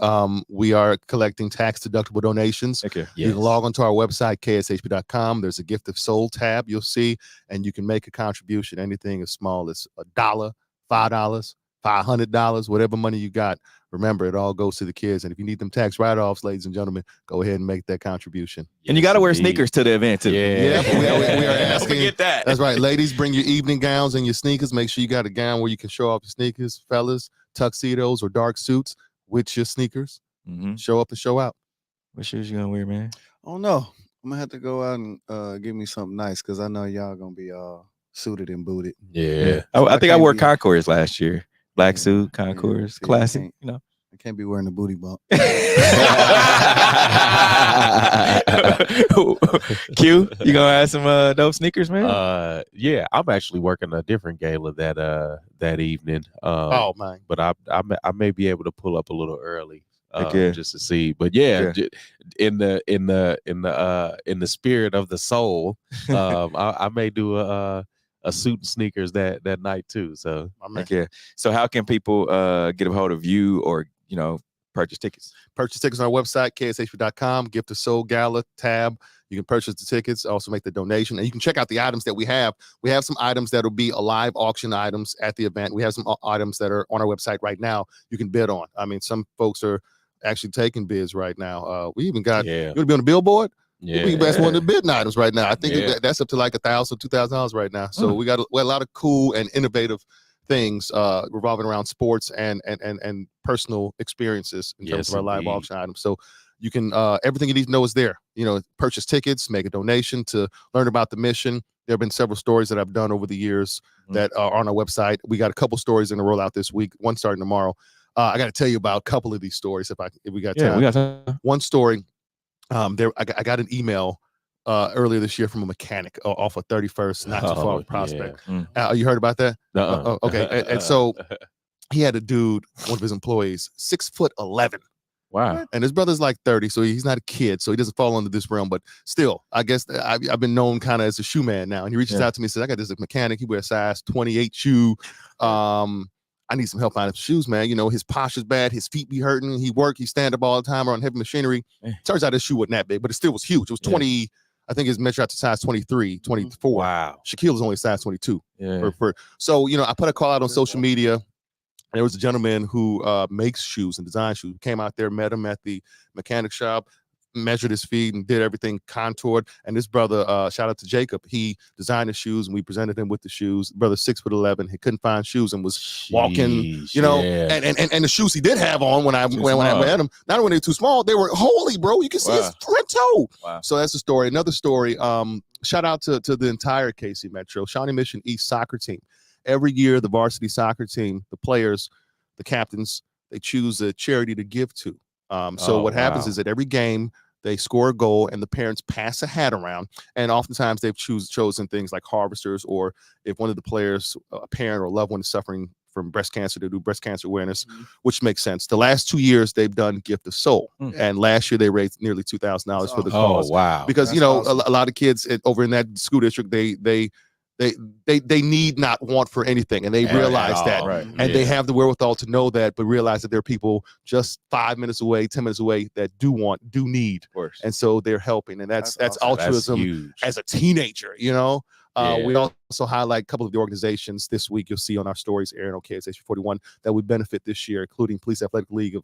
we are collecting tax-deductible donations. Okay. You can log onto our website, kshp.com. There's a Gift of Soul tab you'll see, and you can make a contribution. Anything as small as $1, $5, $500, whatever money you got. Remember, it all goes to the kids. And if you need them tax write-offs, ladies and gentlemen, go ahead and make that contribution. And you got to wear sneakers to the event, too. Yeah, but we are asking. Don't forget that. That's right. Ladies, bring your evening gowns and your sneakers. Make sure you got a gown where you can show off your sneakers. Fellas, tuxedos or dark suits with your sneakers. Show up and show out. What shoes you going to wear, man? Oh, no. I'm going to have to go out and give me something nice, because I know y'all going to be suited and booted. Yeah. I think I wore Concords last year. Black suit, Concords, classic, I can't be wearing a booty bump. Q, you gonna have some dope sneakers, man? Yeah, I'm actually working a different gala that evening. Oh man! But I may be able to pull up a little early. Just to see, but in the spirit of the soul, I may do a suit and sneakers that night too. So So how can people get a hold of you, or purchase tickets? Purchase tickets on our website, kshp.com. Gift to Soul Gala tab. You can purchase the tickets, also make the donation, and you can check out the items that we have. We have some items that will be live auction items at the event. We have some items that are on our website right now you can bid on. I mean, some folks are actually taking bids right now. We even got, you want to be on the billboard? Yeah. That's one of the bidding items right now. I think that's up to like $1,000, $2,000 right now. So we got a lot of cool and innovative things revolving around sports and personal experiences in terms of our live auction items. So you can everything you need to know is there. Purchase tickets, make a donation to learn about the mission. There have been several stories that I've done over the years that are on our website. We got a couple stories in the rollout this week, one starting tomorrow. I got to tell you about a couple of these stories if we got time. We got time. One story, I got an email earlier this year from a mechanic off of 31st, not too far from Prospect. You heard about that? Okay. And so he had a dude, one of his employees, 6'11". Wow. And his brother's like 30, so he's not a kid, so he doesn't fall under this realm. But still, I guess I've been known kind of as a shoe man now. And he reaches out to me and says, I got this mechanic. He wears size 28 shoe. I need some help finding shoes, man. His posture's bad. His feet be hurting. He stand up all the time on heavy machinery. Turns out his shoe wasn't that big, but it still was huge. It was 20. I think his measure out to size 23, 24. Wow. Shaquille is only size 22. Yeah. So, I put a call out on social media. There was a gentleman who makes shoes and designs shoes. Came out there, met him at the mechanic shop, measured his feet and did everything contoured. And this brother, shout out to Jacob, he designed the shoes and we presented him with the shoes. Brother 6'11", he couldn't find shoes and was walking, and the shoes he did have on when I met him, not only were they too small, they were holy, bro. You can see his front toe. Wow. So that's the story. Another story. Shout out to the entire KC Metro, Shawnee Mission East soccer team. Every year, the varsity soccer team, the players, the captains, they choose a charity to give to. So what happens is at every game, they score a goal and the parents pass a hat around. And oftentimes they've chosen things like harvesters, or if one of the players, a parent or a loved one is suffering from breast cancer, to do breast cancer awareness, which makes sense. The last 2 years, they've done Gift of Soul. And last year, they raised nearly $2,000 for the cause. Oh, wow. Because, That's awesome. a lot of kids over in that school district, they need not want for anything, and they realize that, and they have the wherewithal to know that, but realize that there are people just 5 minutes away, 10 minutes away that do need, and so they're helping, and that's awesome. Altruism as a teenager. We also highlight a couple of the organizations this week. You'll see on our stories airing on KSH 41 that we benefit this year, including Police Athletic League of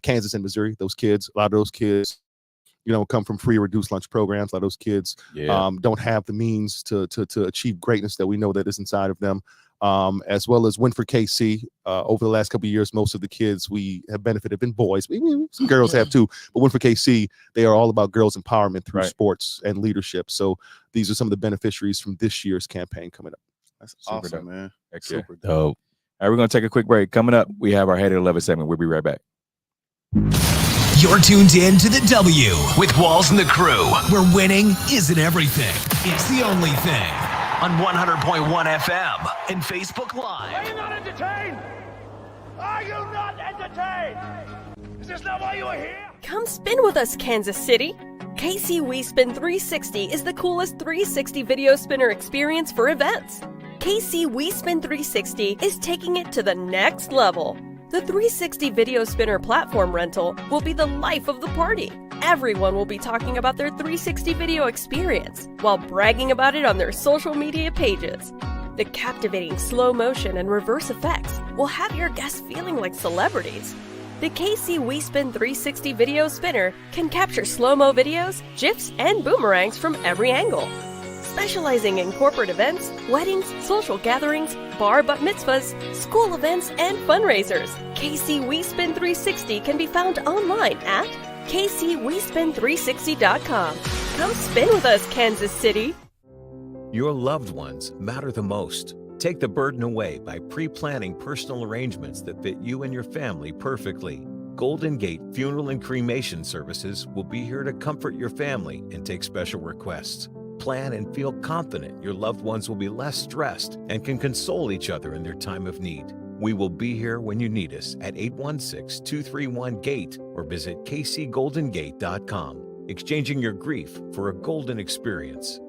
Kansas and Missouri. Those kids, a lot of those kids, come from free or reduced lunch programs. A lot of those kids don't have the means to achieve greatness that we know that is inside of them. As well as Win for KC. Over the last couple of years, most of the kids we have benefited have been boys. Some girls have too, but Win for KC, they are all about girls empowerment through sports and leadership. So these are some of the beneficiaries from this year's campaign coming up. That's awesome, man. Super dope. All right, we're going to take a quick break. Coming up, we have our Head at 11 segment. We'll be right back. You're tuned in to the W with Walls and the Crew, where winning isn't everything. It's the only thing. On 100.1 FM and Facebook Live. Are you not entertained? Are you not entertained? Is this not why you are here? Come spin with us, Kansas City. KC We Spin 360 is the coolest 360 video spinner experience for events. KC We Spin 360 is taking it to the next level. The 360 video spinner platform rental will be the life of the party. Everyone will be talking about their 360 video experience while bragging about it on their social media pages. The captivating slow motion and reverse effects will have your guests feeling like celebrities. The KC We Spin 360 video spinner can capture slow-mo videos, GIFs, and boomerangs from every angle. Specializing in corporate events, weddings, social gatherings, bar bat mitzvahs, school events, and fundraisers, KC We Spin 360 can be found online at kcwespin360.com. Come spin with us, Kansas City. Your loved ones matter the most. Take the burden away by pre-planning personal arrangements that fit you and your family perfectly. Golden Gate Funeral and Cremation Services will be here to comfort your family and take special requests. Plan and feel confident your loved ones will be less stressed and can console each other in their time of need. We will be here when you need us at 816-231-GATE or visit kcgoldengate.com. Exchanging your grief for a golden experience.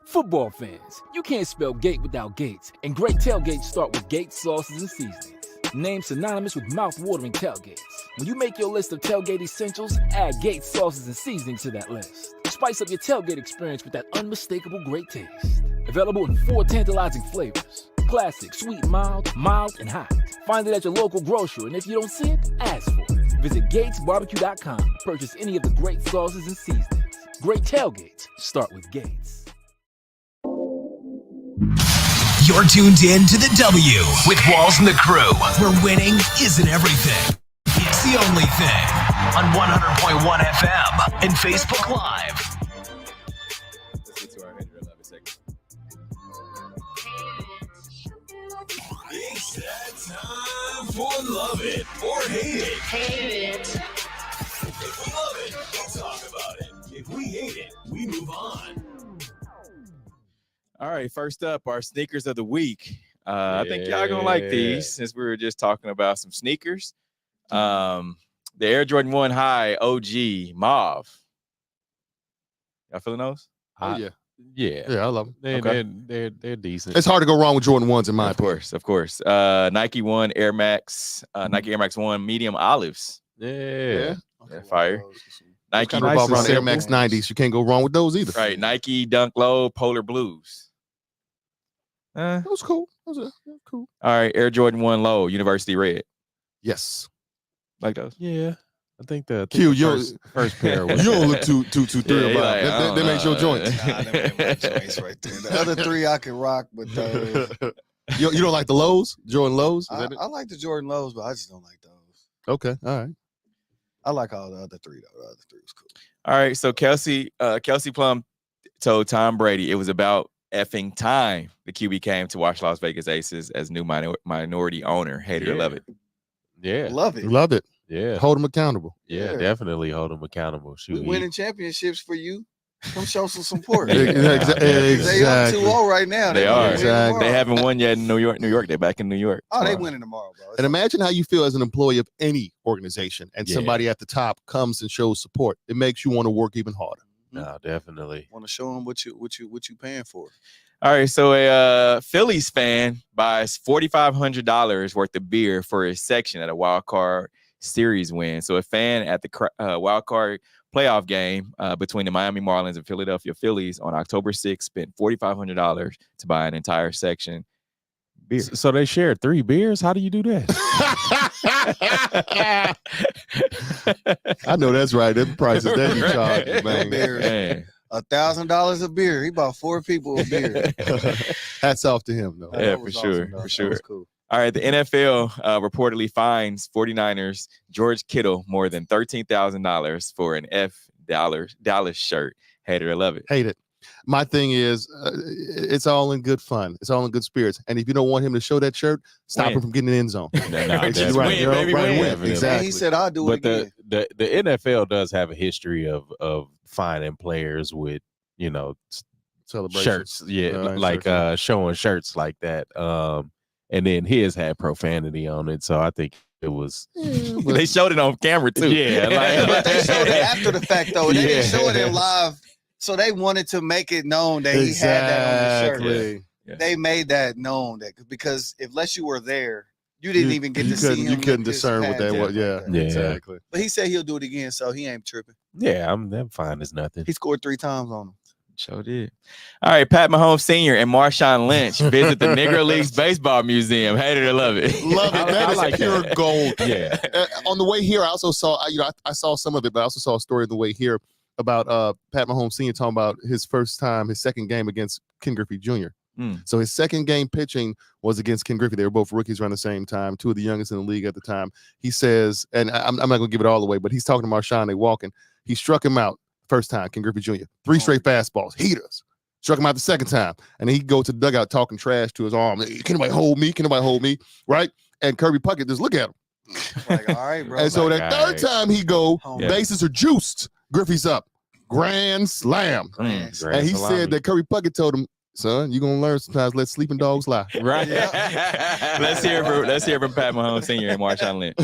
Football fans, you can't spell gate without Gates, and great tailgates start with Gates sauces and seasonings. Named synonymous with mouth-watering tailgates. When you make your list of tailgate essentials, add Gates sauces and seasoning to that list. Spice up your tailgate experience with that unmistakable great taste. Available in 4 tantalizing flavors. Classic, sweet, mild, and hot. Find it at your local grocer, and if you don't see it, ask for it. Visit GatesBarbecue.com to purchase any of the great sauces and seasonings. Great tailgates start with Gates. You're tuned in to the W with Walls and the Crew, where winning isn't everything. It's the only thing. On 100.1 FM and Facebook Live. Let's get to our 111 seconds. It's that time for Love It or Hate It. Hate it. If we love it, we talk about it. If we hate it, we move on. All right, first up, our sneakers of the week. I think y'all gonna like these since we were just talking about some sneakers. The Air Jordan 1 High OG Mauve. Y'all feeling those? Oh, yeah. Yeah, I love them. They're decent. It's hard to go wrong with Jordan 1s in my opinion. Of course. Nike 1 Air Max, Nike Air Max 1 medium olives. Yeah. Fire. Nike Kind of around Air Max 90s. You can't go wrong with those either. Right. Nike Dunk Low Polar Blues. That was cool. That was cool. All right. Air Jordan 1 Low University Red. Yes. Like those? Yeah. I think the first pair was you don't look too thrilled about it. Like, They make your joints. Nah, them ain't my joints right there. The other 3 I can rock, but those. You don't like the lows? Jordan lows? I like the Jordan lows, but I just don't like those. Okay. All right. I like all the other 3 though. The other 3 was cool. All right. So Kelsey Plum told Tom Brady it was about effing time the QB came to watch Las Vegas Aces as new minority owner. Hate it or love it. Yeah. Love it. Love it. Yeah. Hold them accountable. Yeah, definitely hold them accountable. We winning championships for you. Come show some support. Exactly. They up 2-0 right now. They are. Exactly. They haven't won yet in New York. They're back in New York. Oh, they winning tomorrow, bro. And imagine how you feel as an employee of any organization and somebody at the top comes and shows support. It makes you want to work even harder. No, definitely. Want to show them what you paying for. All right, so a Phillies fan buys $4,500 worth of beer for his section at a wild card series win. So a fan at the wild card playoff game between the Miami Marlins and Philadelphia Phillies on October 6th spent $4,500 to buy an entire section beer. So they shared 3 beers? How do you do that? I know that's right. Them prices that you charge, Man. $1,000 a beer. He bought 4 people a beer. Hats off to him, though. Yeah, for sure. Awesome, for sure. Cool. All right, the NFL reportedly fines 49ers George Kittle more than $13,000 for an Dallas shirt. Hate it or love it. Hate it. My thing is, it's all in good fun. It's all in good spirits. And if you don't want him to show that shirt, stop him from getting in the end zone. No, It's win, you know, baby, win. Exactly. And he said, I'll do it again. The NFL does have a history of fining players with, Celebrations. shirts. Showing shirts like that. And then his had profanity on it. So I think it was. They showed it on camera, too. Yeah. But they showed it after the fact, though. They didn't show it in live. So they wanted to make it known that he had that on the shirt. Yeah. They made that known because unless you were there, you didn't even get to see him. You couldn't discern what that was. Yeah, exactly. But he said he'll do it again, so he ain't tripping. Yeah, I'm fine as nothing. He scored 3 times on him. Sure did. All right, Pat Mahomes Sr. and Marshawn Lynch visit the Negro Leagues Baseball Museum. Hate it or love it. Love it. That is like pure that. gold. Yeah. On the way here, I also saw, I saw some of it, but I also saw a story on the way here about Pat Mahomes Sr. talking about his second game against Ken Griffey Jr. So his second game pitching was against Ken Griffey. They were both rookies around the same time, 2 of the youngest in the league at the time. He says, and I'm not going to give it all away, but he's talking to Marshawn, they walking. He struck him out first time, Ken Griffey Jr. 3 straight fastballs, heaters. Struck him out the second time. And then he'd go to the dugout talking trash to his arm. Hey, can nobody hold me? Can nobody hold me? Right? And Kirby Puckett just look at him. Like, all right, bro. And so that third time he go, Yeah. bases are juiced. Griffey's up. Grand slam. And he said that Kirby Puckett told him, son, you're going to learn sometimes let sleeping dogs lie. Right. Let's hear from Pat Mahomes Sr. and Marshawn Lynch.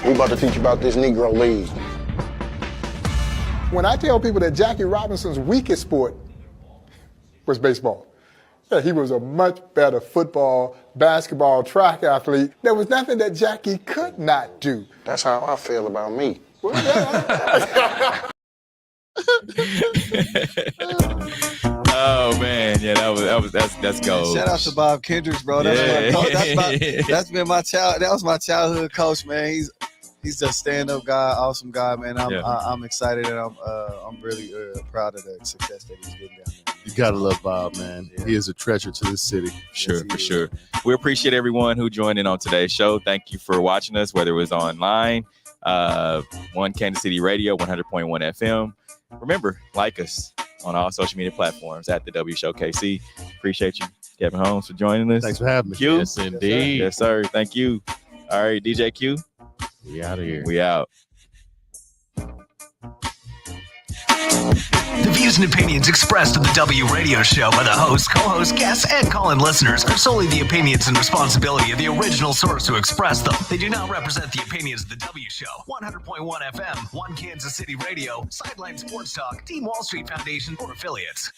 We about to teach you about this Negro League. When I tell people that Jackie Robinson's weakest sport was baseball. Yeah, he was a much better football, basketball, track athlete. There was nothing that Jackie could not do. That's how I feel about me. Oh man, yeah, that's gold. Shout out to Bob Kendricks, bro. That's my coach. That's been my child. That was my childhood coach, man. He's a stand-up guy, awesome guy, man. I'm excited and I'm really proud of the success that he's getting down there. You gotta love Bob, man. Yeah. He is a treasure to this city. Sure, for sure. We appreciate everyone who joined in on today's show. Thank you for watching us, whether it was online, One Kansas City Radio, 100.1 FM. Remember, like us on all social media platforms at the W Show KC. Appreciate you, Kevin Holmes, for joining us. Thanks for having me. Q. Yes, indeed. Yes, sir. Thank you. All right, DJ Q. We out of here. We out. The views and opinions expressed on the W Radio Show by the host, co-host, guests, and call-in listeners are solely the opinions and responsibility of the original source who expressed them. They do not represent the opinions of the W Show, 100.1 FM, One Kansas City Radio, Sideline Sports Talk, Team Wall Street Foundation, or affiliates.